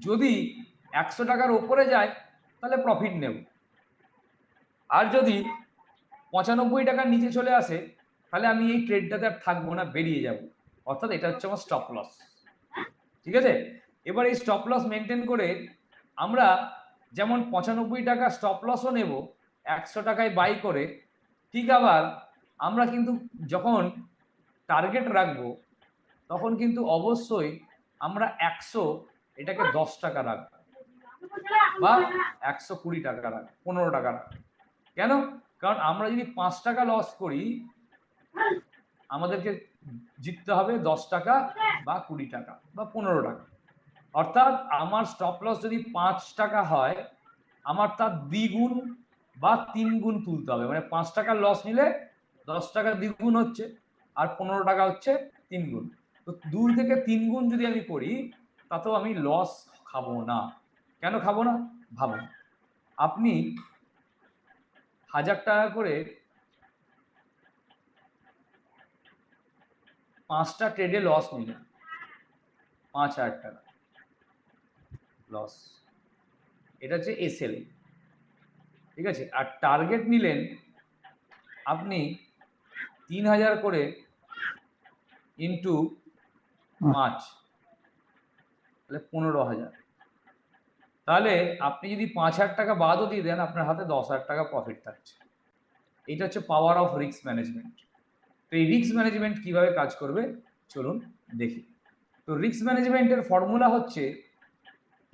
যদি 100 টাকার ওপরে যায় তাহলে প্রফিট নেব, আর যদি 95 টাকার নিচে চলে আসে তাহলে আমি এই ট্রেডটাতে আর থাকবো না, বেরিয়ে যাব। অর্থাৎ এটা হচ্ছে আমার স্টপ লস। ঠিক আছে, এবার এই স্টপ লস মেনটেন করে আমরা যেমন 95 টাকা স্টপ লসও নেব 100 টাকায় বাই করে, ঠিক আবার আমরা কিন্তু যখন টার্গেট রাখবো তখন কিন্তু অবশ্যই আমরা 100 এটাকে 10 টাকা রাখবো বা 120 টাকা রাখবো, 15 টাকা রাখবো। কেন? কারণ আমরা যদি 5 টাকা লস করি আমাদেরকে জিততে হবে 10 টাকা বা 20 টাকা বা 15 টাকা। অর্থাৎ আমার স্টপ লস যদি 5 টাকা হয় আমার তার দ্বিগুণ বা 3 গুণ তুলতে হবে। মানে 5 টাকার লস নিলে 10 টাকা দ্বিগুণ হচ্ছে আর 15 টাকা হচ্ছে 3 গুণ। তো 2 থেকে 3 গুণ যদি আমি করি তাতেও আমি লস খাবো না। কেন খাবো না? ভাবুন, আপনি 1000 টাকা করে 5টা ট্রেডে লস নিলেন, 5,000 টাকা লস, এটা হচ্ছে এসএল। ঠিক আছে, আর টার্গেট নিলেন আপনি 3000 করে ইন্টু 5, তাহলে 15,000। তাহলে আপনি যদি 5,000 টাকা বাদও দিয়ে দেন আপনার হাতে 10,000 টাকা প্রফিট থাকছে। এটা হচ্ছে পাওয়ার অফ রিস্ক ম্যানেজমেন্ট। তো এই রিস্ক ম্যানেজমেন্ট কিভাবে কাজ করবে চলুন দেখি। তো রিস্ক ম্যানেজমেন্টের ফর্মুলা হচ্ছে,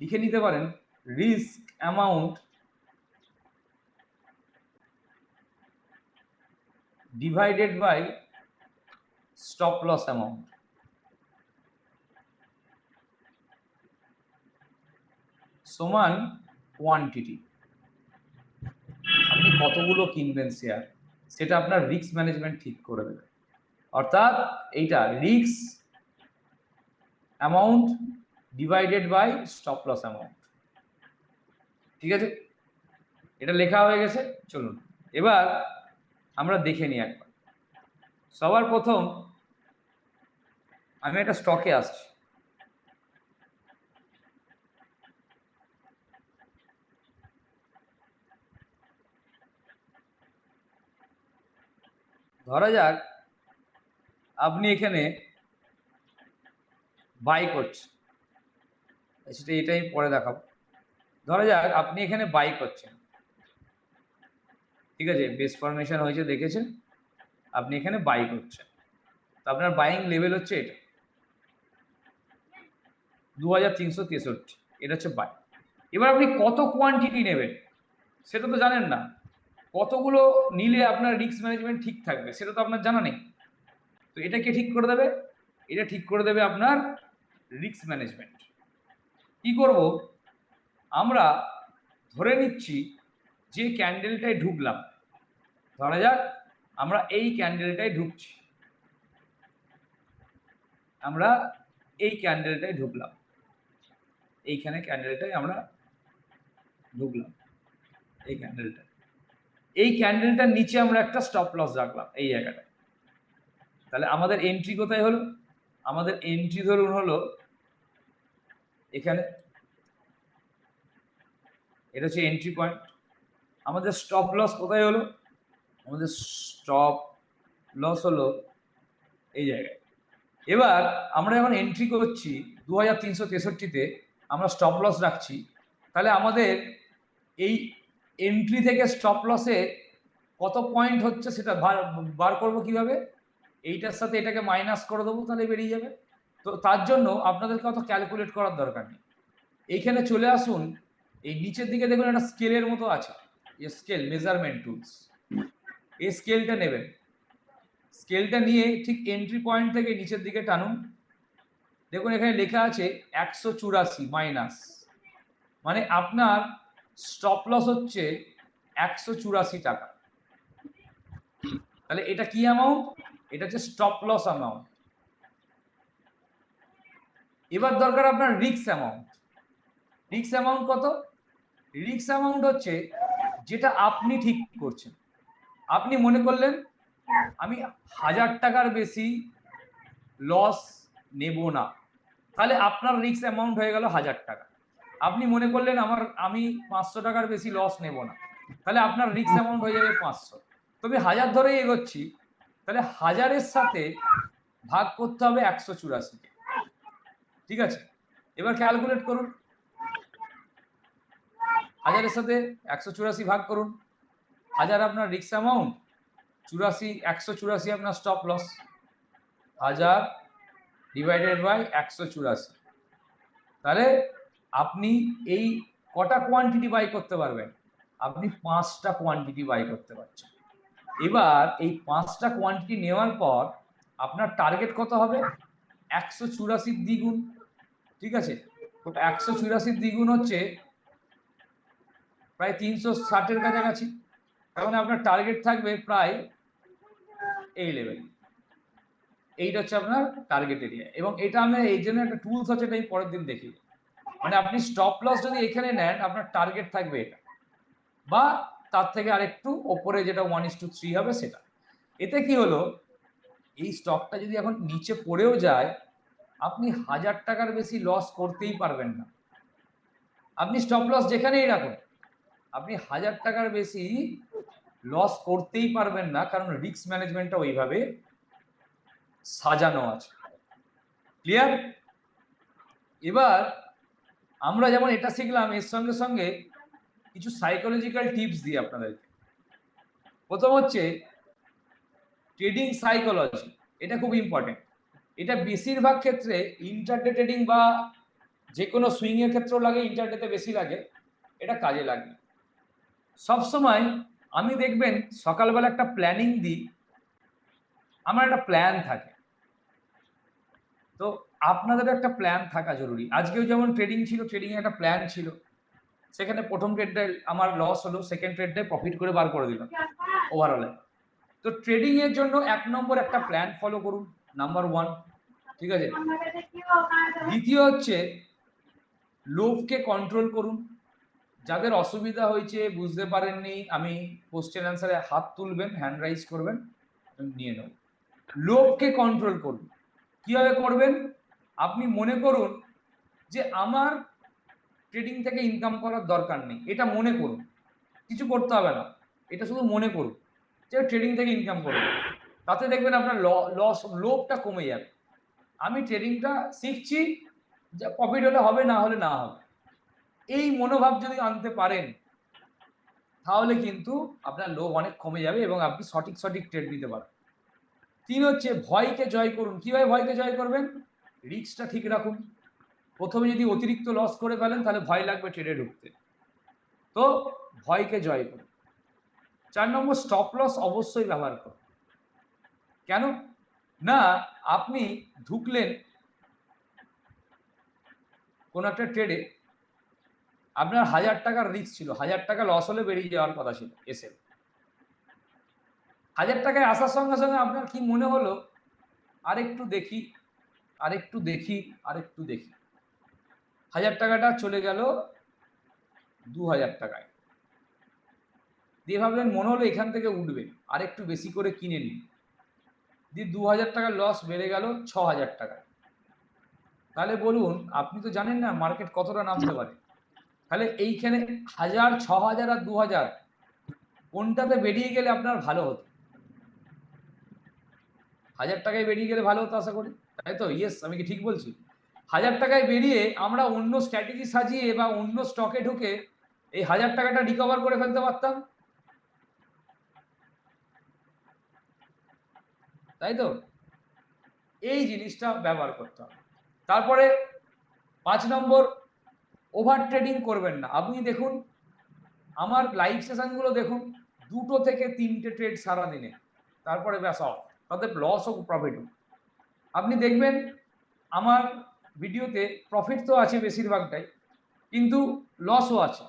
লিখে নিতে পারেন, risk amount divided by stop loss amount সমান কোয়ান্টিটি। আপনি কতগুলো কিনবেন শেয়ার সেটা আপনার রিস্ক ম্যানেজমেন্ট ঠিক করে দেবে। অর্থাৎ এইটা risk amount divided by stop loss amount. ঠিক আছে, এটা লেখা হয়ে গেছে। চলুন এবার আমরা দেখে নিই একবার। সবার প্রথম আমি একটা স্টকে আসছি, ধরা যাক আপনি এখানে বাই করছেন, সেটা এটাই পরে দেখাবো। ধরা যাক আপনি এখানে বাই করছেন, ঠিক আছে, বেস ফরমেশন হয়েছে দেখেছেন, আপনি এখানে বাই করছেন। তো আপনার বাইং লেভেল হচ্ছে এটা 2363, এটা হচ্ছে বাই। এবার আপনি কত কোয়ান্টিটি নেবেন সেটা তো জানেন না, কতগুলো নিলে আপনার রিস্ক ম্যানেজমেন্ট ঠিক থাকবে সেটা তো আপনার জানা নেই। তো এটা কে ঠিক করে দেবে? এটা ঠিক করে দেবে আপনার রিস্ক ম্যানেজমেন্ট। কি করব, আমরা ধরে নিচ্ছি যে ক্যান্ডেলটায় ঢুকলাম, ধরা যাক আমরা এই ক্যান্ডেলটায় ঢুকছি, আমরা এই ক্যান্ডেলটায় ঢুকলাম, এইখানে ক্যান্ডেলটায় আমরা ঢুকলাম, এই ক্যান্ডেলটা, এই ক্যান্ডেলটার নিচে আমরা একটা স্টপ লস রাখলাম এই জায়গাটায়। তাহলে আমাদের এন্ট্রি কোথায় হলো? আমাদের এন্ট্রি ধরুন হলো এখানে, এটা হচ্ছে এন্ট্রি পয়েন্ট। আমাদের স্টপ লস কোথায় হলো? আমাদের স্টপ লস হলো এই জায়গায়। এবার আমরা যখন এন্ট্রি করছি 2363-তে আমরা স্টপ লস রাখছি, তাহলে আমাদের এই এন্ট্রি থেকে স্টপ লসে কত পয়েন্ট হচ্ছে সেটা বার করবো কিভাবে, এইটার সাথে এটাকে মাইনাস করে দেবো, তাহলে বেরিয়ে যাবে। তো তার জন্য আপনাদেরকে অত ক্যালকুলেট করার দরকার নেই। এইখানে চলে আসুন, এই নিচের দিকে দেখুন একটা স্কেলের মতো আছে, এই স্কেল মেজারমেন্ট টুলস, এই স্কেলটা নেবেন। স্কেলটা নিয়ে ঠিক এন্ট্রি পয়েন্ট থেকে নিচের দিকে টানুন। দেখুন এখানে লেখা আছে 184 মাইনাস, মানে আপনার স্টপ লস হচ্ছে 184 টাকা। তাহলে এটা কি অ্যামাউন্ট, এটা হচ্ছে স্টপ লস অ্যামাউন্ট। এবার দরকার আপনার রিস্ক অ্যামাউন্ট। রিস্ক অ্যামাউন্ট কত? রিস্ক অ্যামাউন্ট হচ্ছে যেটা আপনি ঠিক করছেন। আপনি মনে করলেন আমি 1000 টাকার বেশি লস নেব না, তাহলে আপনার রিস্ক অ্যামাউন্ট হয়ে গেল 1000 টাকা। আপনি মনে করলেন আমি 500 টাকার বেশি লস নেব না, তাহলে আপনার রিস্ক অ্যামাউন্ট হয়ে যাবে 500। তবে 1000 ধরেই এগোচ্ছি, তাহলে 1000-এর সাথে ভাগ করতে হবে 184 কে। ঠিক আছে, এবার ক্যালকুলেট করুন। 1000-এর সাথে 184 ভাগ করুন। 1000 আপনার রিস্ক অ্যামাউন্ট, 184 আপনার স্টপ লস। 1000 ডিভাইডেড বাই 184, তাহলে আপনি এই কটা কোয়ান্টিটি বাই করতে পারবেন? আপনি 5টা কোয়ান্টিটি বাই করতে পারছেন। এবার এই 5টা কোয়ান্টিটি নেওয়ার পর আপনার টার্গেট কত হবে? 184 দ্বিগুণ। ঠিক আছে, তো 184 দ্বিগুণ হচ্ছে প্রায় 360-এর কাছাকাছি। তার মানে আপনার টার্গেট থাকবে প্রায় এই লেভেল। এইটা হচ্ছে আপনার টার্গেট এরিয়া, এবং এটা আমরা এই জন্য একটা টুলস আছে, এটা আমি পরের দিন দেখি। মানে আপনি স্টপ লস যদি এখানে নেন, আপনার টার্গেট থাকবে এটা, বা তার থেকে আরেকটু ওপরে যেটা 1:3 হবে সেটা। এতে কি হলো, এই স্টকটা যদি এখন নিচে পড়েও যায়, আপনি 1000 টাকার বেশি লস করতেই পারবেন না। আপনি স্টপ লস যেখানেই রাখুন, আপনি 1000 টাকার বেশি লস করতেই পারবেন না, কারণ রিস্ক ম্যানেজমেন্টটা ওইভাবে সাজানো আছে। ক্লিয়ার? এবার আমরা যেমন এটা শিখলাম, এর সঙ্গে সঙ্গে কিছু সাইকোলজিক্যাল টিপস দিই আপনাদেরকে। প্রথম হচ্ছে ট্রেডিং সাইকোলজি, এটা খুব ইম্পর্টেন্ট। এটা বেশিরভাগ ক্ষেত্রে ইন্টারডে ট্রেডিং বা যে কোনো সুইং এর ক্ষেত্রেও লাগে, ইন্টারডেতে বেশি লাগে, এটা কাজে লাগে। সবসময় আমি দেখবেন সকালবেলা একটা প্ল্যানিং দিই, আমার একটা প্ল্যান থাকে। তো আপনাদের একটা প্ল্যান থাকা জরুরি। আজকেও যেমন ট্রেডিং ছিল, ট্রেডিং এ একটা প্ল্যান ছিল। সেখানে প্রথম ট্রেডটায় আমার লস হলো, সেকেন্ড ট্রেডটায় প্রফিট করে বার করে দিলাম ওভারঅলে। তো ট্রেডিং এর জন্য 1 নম্বর একটা প্ল্যান ফলো করুন, নাম্বার 1। ঠিক আছে, দ্বিতীয় হচ্ছে লোভকে কন্ট্রোল করুন। যাদের অসুবিধা হয়েছে, বুঝতে পারেননি, আমি কোশ্চেন অ্যান্সারে হাত তুলবেন, হ্যান্ড রাইজ করবেন, আমি নিয়ে নেব। লোভকে কন্ট্রোল করুন। কিভাবে করবেন? আপনি মনে করুন যে আমার ট্রেডিং থেকে ইনকাম করার দরকার নেই, এটা মনে করুন, কিছু করতে হবে না, এটা শুধু মনে করুন যে ট্রেডিং থেকে ইনকাম করুন। তাতে দেখবেন আপনার লোভটা কমে যাবে। আমি ট্রেডিংটা শিখছি, যে প্রফিট হলে হবে, না হলে না হবে, এই মনোভাব যদি আনতে পারেন, তাহলে কিন্তু আপনার লোভ অনেক কমে যাবে এবং আপনি সঠিক সঠিক ট্রেড নিতে পারবেন। 3 হচ্ছে ভয়কে জয় করুন। কিভাবে ভয়কে জয় করবেন? রিস্কটা ঠিক রাখুন। প্রথমে যদি অতিরিক্ত লস করে ফেলেন, তাহলে ভয় লাগবে ট্রেডে ঢুকতে, তো ভয়কে জয় করুন। 4 নম্বর, স্টপ লস অবশ্যই ব্যবহার করুন। কেন না, আপনি ঢুকলেন কোন একটা ট্রেডে, আপনার 1000 টাকার রিস্ক ছিল, 1000 টাকা লস হলে বেরিয়ে যাওয়ার কথা ছিল, এসে 1000 টাকায় আসার সঙ্গে সঙ্গে আপনার কি মনে হলো, আরেকটু দেখি, আরেকটু দেখি, আরেকটু দেখি, 1000 টাকাটা চলে গেল 2000 টাকায়। দিয়ে ভাবলেন, মনে হলো এখান থেকে উঠবে, আরেকটু বেশি করে কিনে নিন। দিয়ে 2000 টাকার লস বেড়ে গেল 6000 টাকায়। তাহলে বলুন, আপনি তো জানেন না মার্কেট কতটা নামতে পারে। তাহলে এইখানে 1000, 6000 আর 2000 কোনটাতে বেরিয়ে গেলে আপনার ভালো হতো? 1000 টাকায় বেরিয়ে গেলে ভালো হতো, আশা করি, তাই তো? ইয়েস, আমি কি ঠিক বলছি? 1000 টাকায় বেরিয়ে আমরা অন্য স্ট্র্যাটেজি সাজিয়ে বা অন্য স্টকে ঢুকে এই 1000 টাকাটা রিকভার করে ফেলতে পারতাম। তাই তো? এই জিনিসটা ব্যবহার করতে হবে। তারপরে ৫ নম্বর, ওভার ট্রেডিং করবেন না। আপনি দেখুন আমার লাইভ সেশন গুলো দেখুন, ২ থেকে ৩টে ট্রেড সারাদিনে। তারপরে ব্যাস অফ। তাতে লস হোক প্রফিট হোক। আপনি দেখবেন আমার ভিডিওতে প্রফিট তো আছে বেশিরভাগটাই, কিন্তু লসও আছে।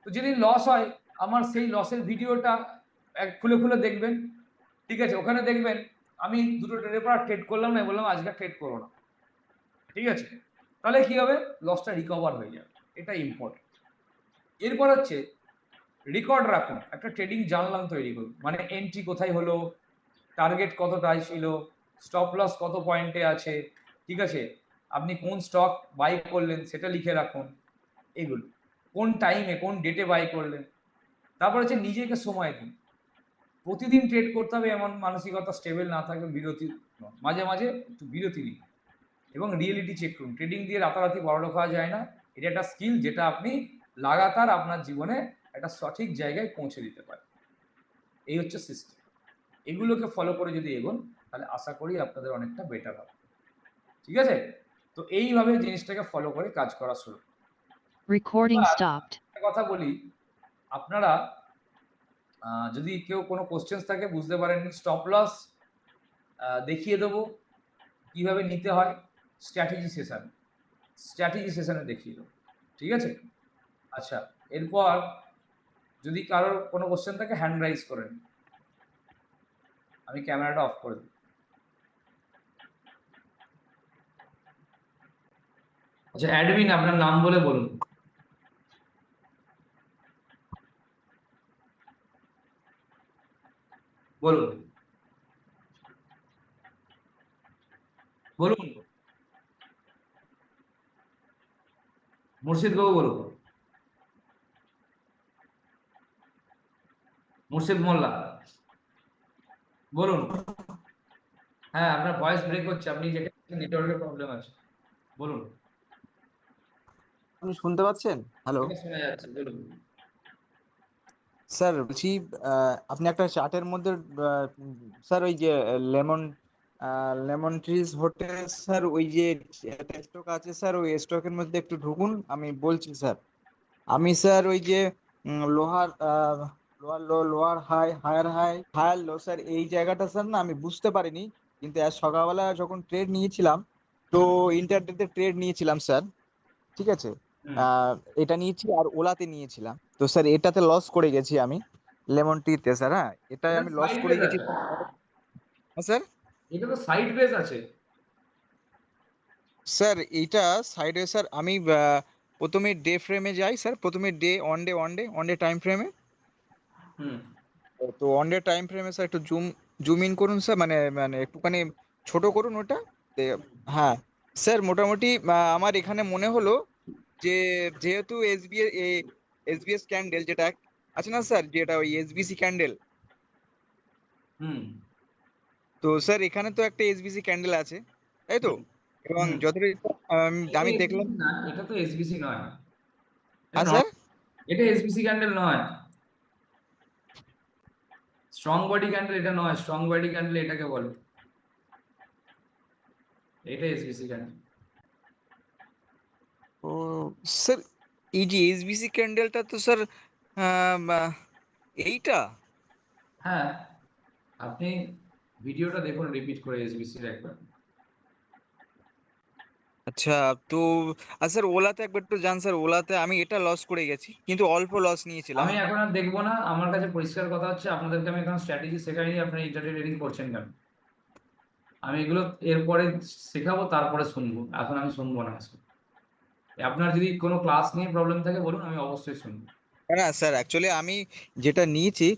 তো যেদিন লস হয় আমার সেই লসের ভিডিওটা খুলে খুলে দেখবেন। ঠিক আছে? ওখানে দেখবেন আমি ২টো ট্রেডের পর আর ট্রেড করলাম না, বললাম আজকে আর ট্রেড করব না। ঠিক আছে? তাহলে কি হবে? লসটা রিকভার হয়ে যাবে। এটা ইম্পোর্টেন্ট। এরপর হচ্ছে রেকর্ড রাখুন। একটা ট্রেডিং জার্নাল তৈরি করুন। মানে এন্ট্রি কোথায় হলো, টার্গেট কতটায় ছিল, স্টপ লস কত পয়েন্টে আছে, ঠিক আছে? আপনি কোন স্টক বাই করলেন সেটা লিখে রাখুন। এগুলো। কোন টাইমে, কোন ডেটে বাই করলেন। তারপর হচ্ছে নিজেকে সময় দিন। প্রতিদিন ট্রেড করতে হবে এমন মানসিকতা স্টেবল না থাকলে বিরতি নয়। মাঝে, মাঝে একটু বিরতি নিন এবং রিয়েলিটি চেক করুন। ট্রেডিং দিয়ে রাতারাতি বড়লোক হওয়া যায় না। এটা একটা স্কিল যেটা আপনি লাগাতার আপনার জীবনে একটা সঠিক জায়গায় পৌঁছে দিতে পারেন। এই হচ্ছে সিস্টেম। এগুলোকে ফলো করে যদি এগোন তাহলে আশা করি আপনাদের অনেকটা বেটার হবে। ঠিক আছে? তো এইভাবে জিনিসটাকে ফলো করে কাজ করা শুরু। Recording এবার stopped. একটা কথা বলি, আপনারা যদি কেউ কোনো কোশ্চেনস থাকে বুঝতে পারেননি, স্টপ লস দেখিয়ে দেবো কিভাবে নিতে হয় স্ট্র্যাটেজি সেশনে দেখিয়ে দেবো। ঠিক আছে? আচ্ছা, এরপর যদি কারোর কোনো কোশ্চেন থাকে হ্যান্ড রাইজ করে নিন। আমি ক্যামেরাটা অফ করে দিই। আচ্ছা, অ্যাডমিন আপনার নাম বলে বলুন। বলুন, বলুন। মুর্শিদ বাবু বলুন। মুর্শিদ মোল্লা বলুন। হ্যাঁ, আপনার ভয়েস ব্রেক হচ্ছে। আপনি যেখানে নেটওয়ার্কের প্রবলেম আছে। বলুন। আপনি শুনতে পাচ্ছেন? হ্যালো এটা শোনা যাচ্ছে, বলুন। স্যার, বলছি আপনি একটা চার্টের মধ্যে স্যার ওই যে lemon lemon trees hotel sir, ওই যে স্টক আছে স্যার, ওই স্টকের মধ্যে একটু ঢুকুন, আমি বলছি স্যার। আমি স্যার ওই যে lower lower low, lower high, higher high, higher low sir, এই জায়গাটা স্যার না আমি বুঝতে পারিনি, কিন্তু আজ সকালবেলা যখন ট্রেড নিয়েছিলাম, তো ইন্টারডেতে ট্রেড নিয়েছিলাম স্যার। ঠিক আছে। হুম। আহ এটা নিয়েছি আর ওলাতে নিয়েছিলাম, তো স্যার এটাতে লস করে গেছি আমি, লেমন টিতে স্যার। হ্যাঁ, এটাই এটা আমি লস সাইড করে বেস গেছি। আছে। হ্যাঁ স্যার। এটা তো সাইড বেস আছে। স্যার এইটা সাইডে স্যার, আমি প্রথমে ডে ফ্রেমে যাই স্যার, প্রথমে ডে অন ডে টাইম ফ্রেমে। হুম। তো অন ডে টাইম ফ্রেমে স্যার একটু জুম ইন করুন স্যার, মানে মানে একটুখানি ছোট করুন ওটা। হ্যাঁ স্যার, মোটামুটি আমার এখানে মনে হলো যে যেহেতু এসবিএস ক্যান্ডেল যেটা আছে না স্যার, যেটা ওই এসবিসি ক্যান্ডেল, হুম। তো স্যার এখানে তো একটা এসবিসি ক্যান্ডেল আছে, তাই তো? এবং হুম। যতটুকু আমি দেখলাম। না, এটা তো এসবিসি নয়। এটা হ্যাঁ স্যার। নর্মাল। এটা এসবিসি ক্যান্ডেল নয়। স্ট্রং বডি ক্যান্ডেল এটা নয়। স্ট্রং বডি ক্যান্ডেল এটাকে বলে। এটা এসবিসি ক্যান্ডেল। ও স্যার, এই যে এসবিসি ক্যান্ডেলটা তো স্যার এইটা। হ্যাঁ, আপনি ভিডিওটা দেখুন রিপিট করে এসবিসির একবার। আচ্ছা। তো স্যার ওলাতে একবার একটু যান স্যার, ওলাতে আমি এটা লস করে গেছি, কিন্তু অল্প লস নিয়েছিলাম। আমি এখন আর দেখবো না। আমার কাছে পরিষ্কার কথা হচ্ছে, আপনাদেরকে আমি এখন স্ট্র্যাটেজি শেখাইনি, আপনারা ইন্টারনেট ট্রেডিং করছেন কেন? আমি এগুলো এরপরে শেখাবো, তারপরে শুনবো। এখন আমি শুনবো না আজকে। আপনার যদি কোনো ক্লাস নিয়ে প্রবলেম থাকে বলুন, আমি অবশ্যই শুনবো। না স্যার, অ্যাকচুয়ালি আমি যেটা নিয়েছি,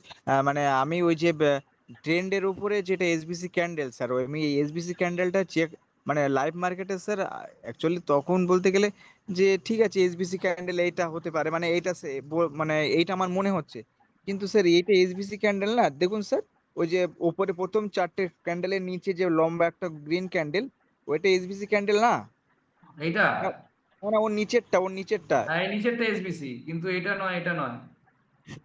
মানে আমি ওই যে ট্রেন্ডের উপরে যেটা এসবিসি ক্যান্ডেল স্যার, ওই আমি এসবিসি ক্যান্ডেলটা চেক, মানে লাইভ মার্কেটে স্যার, অ্যাকচুয়ালি তখন বলতে গেলে যে ঠিক আছে এসবিসি ক্যান্ডেল এইটা হতে পারে, মানে এইটা মানে এইটা আমার মনে হচ্ছে, কিন্তু স্যার এইটা এসবিসি ক্যান্ডেল না, দেখুন স্যার, ওই যে ওপরে প্রথম চারটে ক্যান্ডেলের নিচে যে লম্বা একটা গ্রিন ক্যান্ডেল, ওইটা এসবিসি ক্যান্ডেল না? এইটা? না, না, ওর নিচেরটা, ওর নিচেরটা। হ্যাঁ, এই নিচেরটা এসবিসি, কিন্তু এটা নয়, এটা নয়।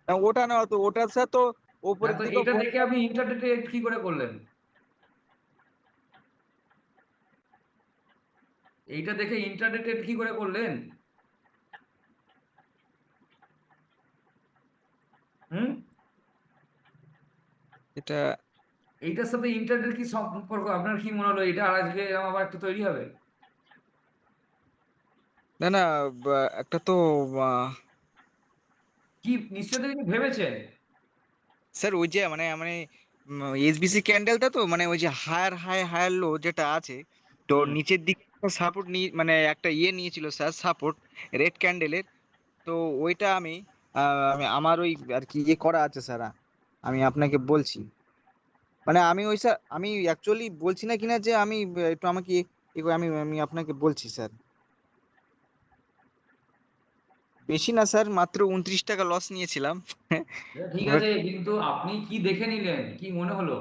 না, ওটা না, তো ওটার সাথে তো হ্যাঁ, ওপরের তো দিকে এটা দেখে আপনি ইন্টারনেটে কি করে করলেন? এইটা দেখে ইন্টারনেটেড কি করে করলেন? হুম? এটা এইটার সাথে ইন্টারনেট কি সম্পর্ক? আপনার কি মনে হলো এটা আর আজকে আবার একটু তৈরি হবে? না না, একটা তো কি নিশ্চয়ই তো কিছু ভেবেছেন? স্যার ওই যে মানে মানে এসবিসি ক্যান্ডেলটা তো মানে ওই যে হায়ার হায়ার লো যেটা আছে, তো হুম। নিচের দিকে সাপোর্ট নিয়ে মানে একটা নিয়েছিল স্যার, সাপোর্ট রেড ক্যান্ডেলের। তো ওইটা আমি আমার ওই আর কি করা আছে স্যার, আমি আপনাকে বলছি। মানে আমি ওই স্যার আমি অ্যাকচুয়ালি বলছি না কিনা যে আমি একটু আমাকে আমি আমি আপনাকে বলছি স্যার। বেশি না স্যার, মাত্র 29 টাকা লস নিয়েছিলাম। ঠিক এবার আছে, কিন্তু আপনি কি দেখে নিলেন? কি মনে হলো?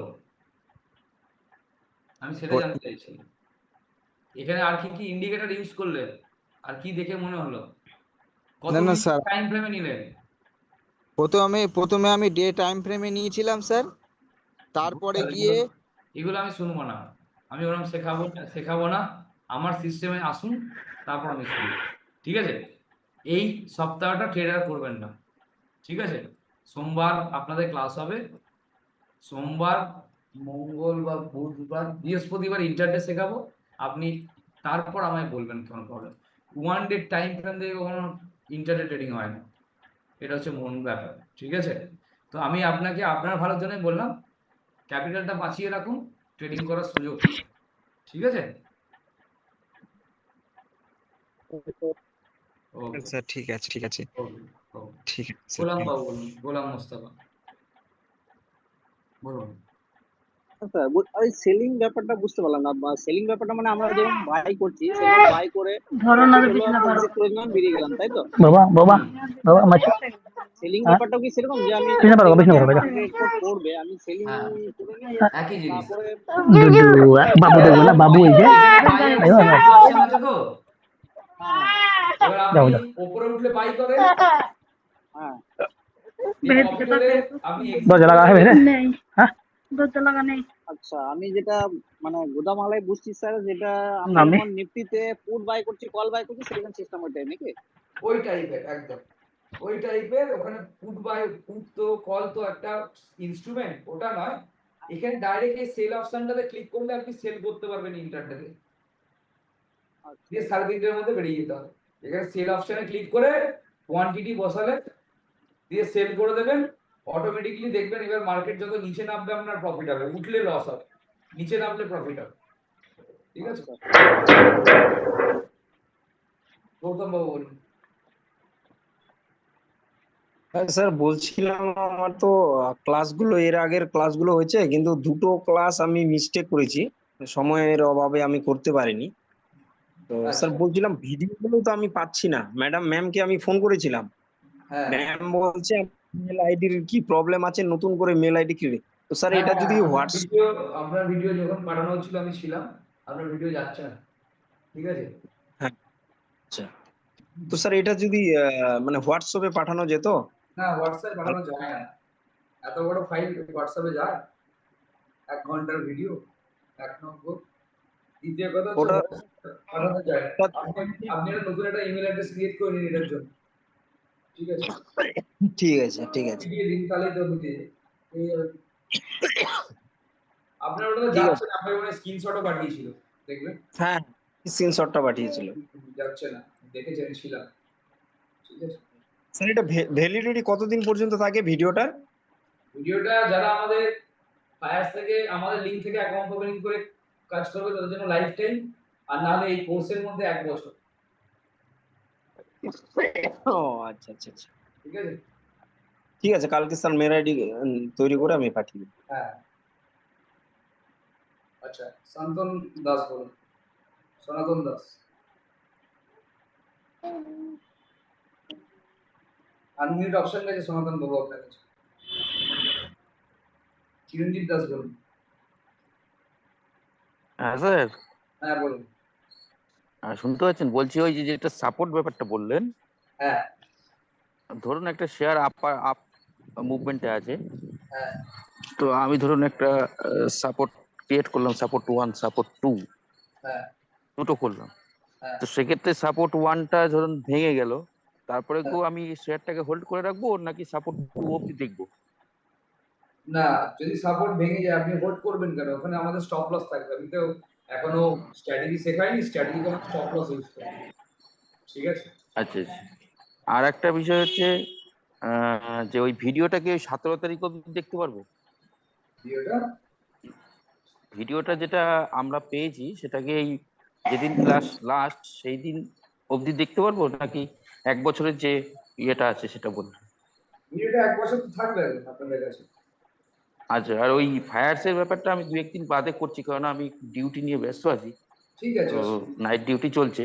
আমি সেটা ওটা- জানতে চাইছি। এখানে আর কি কি ইন্ডিকেটর ইউজ করলেন? আর কি দেখে মনে হলো? কত না না মিনিট স্যার, টাইম ফ্রেমে নিলেন? প্রথমে আমি ডে টাইম ফ্রেমে নিয়েছিলাম স্যার, তারপরে ভুলভাল গিয়ে এগুলো, এগুলো আমি শুনবো না। আমি ওরকম শেখাবো না। আমার সিস্টেমে আসুন, তারপর আমি শুনবো। ঠিক আছে? এই সপ্তাহটা ট্রেডার করবেন না। ঠিক আছে? সোমবার আপনাদের ক্লাস হবে। সোমবার, মঙ্গলবার, বুধবার, বৃহস্পতিবার ইন্টারডে শেখাবো। আপনি তারপর আমায় বলবেন কোনো problem. One day time frame দিয়ে কখনো ইন্টারডে ট্রেডিং হয় না। এটা হচ্ছে মূল ব্যাপার। ঠিক আছে? তো আমি আপনাকে আপনার ভালোর জন্যই বললাম, ক্যাপিটালটা বাঁচিয়ে রাখুন, ট্রেডিং করার সুযোগ পাবেন। ঠিক আছে? ওকে, স্যার ঠিক আছে ঠিক আছে ওকে, ওকে। ঠিক আছে স্যার, গোলাম থ্যাংক বাবু বলুন, গোলাম মোস্তফা বলুন। আচ্ছা, ওই সেলিং ব্যাপারটা বুঝতে পারলাম না। সেলিং ব্যাপারটা মানে আমরা যেমন বাই করছি সেরকম বাই করে প্রফিট হলো, আমরা এক্সিট করে দিলাম, বেরিয়ে গেলাম, তাই তো? বাবা বাবা হুম। বাবা মাছ সেলিং হ্যাঁ ব্যাপারটাও কি সেরকম যে আমি বিষ্ণু পারো যখনই বিষ্ণু মানে পারো ভাইয়া মার্কেট রেট পড়বে আমি সেলিং হ্যাঁ, করে নিয়ে একই জিনিস। তারপরে দুদু বাবু দেখবো না বাবু এই যে এখানে বাই এবং আইও সেল আইও অপশন আছে তো। হ্যাঁ এবার যাও আপনি যাও উপরে উঠলে বাই করেন, হ্যাঁ দিয়ে কমে গেলে আপনি এক্সিট দরজা করে লাগা হবে দেবেন। রে হ্যাঁ আচ্ছা, আমি যেটা মানে গোদামালায় বুঝছি স্যার, যেটা আমরা আমি যেমন নিফটিতে পুট বাই করছি, কল বাই করছি, সেরকম সিস্টেম ওইটাই নাকি? ওই টাইপের একদম, ওই টাইপের। ওখানে পুট তো কল তো একটা ইনস্ট্রুমেন্ট, ওটা নয়। এখানে ডাইরেক্ট এই সেল অপশনটাতে ক্লিক করলে আপনি সেল করতে পারবেন ইন্টারনেটে, আচ্ছা দিয়ে 3:30-এর মধ্যে বেরিয়ে যেতে হবে। এখানে সেল অপশনে ক্লিক করে কোয়ান্টিটি বসালে, দিয়ে সেল করে দেবেন। অটোমেটিকলি দেখবেন এবার মার্কেট যত নিচে নামবে আপনার প্রফিট হবে, উঠলে লস হবে, নিচে নামলে প্রফিট হবে। ঠিক আছে? আচ্ছা গৌতম বাবু বলুন। হ্যাঁ স্যার, বলছিলাম আমার তো ক্লাসগুলো এর আগের ক্লাসগুলো হয়েছে, কিন্তু দুটো ক্লাস আমি মিস্টেক করেছি, সময়ের অভাবে আমি করতে পারিনি। তো স্যার আচ্ছা, বলছিলাম ভিডিওগুলো তো আমি পাচ্ছি না। ম্যামকে আমি ফোন করেছিলাম, হ্যাঁ, ম্যাম বলছে মেল আইডির কি প্রবলেম আছে, নতুন করে মেল আইডি ক্রিয়েট। তো স্যার হ্যাঁ, এটা হ্যাঁ, যদি হোয়াটসঅ্যাপ, আপনার ভিডিও যখন পাঠানো হচ্ছিল আমি ছিলাম, আপনার ভিডিও যাচ্ছে না। ঠিক আছে? হ্যাঁ আচ্ছা, তো স্যার এটা যদি মানে হোয়াটসঅ্যাপে পাঠানো যেত। না, হোয়াটসঅ্যাপ পাঠানো যায় না। এত বড় ফাইল হোয়াটসঅ্যাপে যায়? 1 ঘন্টার ভিডিও, 1 নম্বর। দ্বিতীয় কথা হচ্ছে ওটা হোয়াটসঅ্যাপ পাঠানো যায় না। ওটা- আপনি আপনি একটা নতুন একটা ইমেল অ্যাড্রেস ক্রিয়েট করে নিন এটার জন্য। ঠিক আছে? ঠিক আছে ঠিক আছে দিয়ে দিন, তাহলেই তো হয়ে যাবে। হয়ে যাবে। আপনার ওটা তো ঠিক যাচ্ছে আছে। না, আপনার মনে স্ক্রিনশটও পাঠিয়েছিল, দেখবেন। হ্যাঁ, স্ক্রিনশটটা পাঠিয়েছিল। যাচ্ছে না, দেখেছেন ছিলাম। ঠিক আছে? স্যার এটা ভ্যালিডিটি কতদিন পর্যন্ত থাকে ভিডিওটার? ভিডিওটা যারা আমাদের ফায়ার থেকে আমাদের লিঙ্ক থেকে অ্যাকাউন্ট ওপেনিং করে কাজ করবে তাদের জন্য লাইফ টাইম, আর না হলে এই কোর্সের মধ্যে 1 বছর। ও আচ্ছা আচ্ছা আচ্ছা, ঠিক আছে? ঠিক আছে, কালকে স্যার মেল আইডি তৈরি করে আমি পাঠিয়ে দেবো। হ্যাঁ। আচ্ছা, শান্তন দাস বলুন, সনাতন দাস, আনমিউট অপশন গেছে সনাতন বাবু আপনার কাছে। চিরঞ্জিত দাস বলুন। হ্যাঁ স্যার, হ্যাঁ বলুন। শুনতে পাচ্ছেন? বলছি ওই যে যেটা সাপোর্ট ব্যাপারটা বললেন, হ্যাঁ, ধরুন একটা শেয়ার আপ মুভমেন্টে আছে, হ্যাঁ, তো আমি ধরুন একটা সাপোর্ট ক্রিয়েট করলাম, সাপোর্ট 1, সাপোর্ট 2, হ্যাঁ, দুটো করলাম। হ্যাঁ। তো সেক্ষেত্রে সাপোর্ট ওয়ানটা ধরুন ভেঙে গেল, তারপরে গো আমি শেয়ারটাকে হোল্ড করে রাখবো নাকি সাপোর্ট টু অব্দি দেখবো? না, যদি সাপোর্ট ভেঙে যায় আপনি হোল্ড করবেন কেন? ওখানে আমাদের স্টপ লস থাকবে। আমি তো এখনো স্ট্র্যাটেজি শেখাইনি, স্ট্র্যাটেজি তো স্টপ লস ইউজ করি। ঠিক আছে? আচ্ছা আচ্ছা। আর একটা বিষয় হচ্ছে যে ওই ভিডিওটাকে 17 তারিখ অব্দি দেখতে পারবো? ভিডিওটা ভিডিওটা যেটা আমরা পেয়েছি সেটাকে এই যেদিন ক্লাস লাস্ট সেই দিন অবধি দেখতে পারবো নাকি 1 বছরের যে ইয়েটা আছে সেটা বলুন? ভিডিওটা 1 বছর তো থাকবে আপনাদের কাছে। আচ্ছা, আর ওই ফায়ার্স এর ব্যাপারটা আমি 2-1 দিন বাদে করছি, কারণ আমি ডিউটি নিয়ে ব্যস্ত আছি, ঠিক আছে, তো অসুবিধা নেই। নাইট ডিউটি চলছে।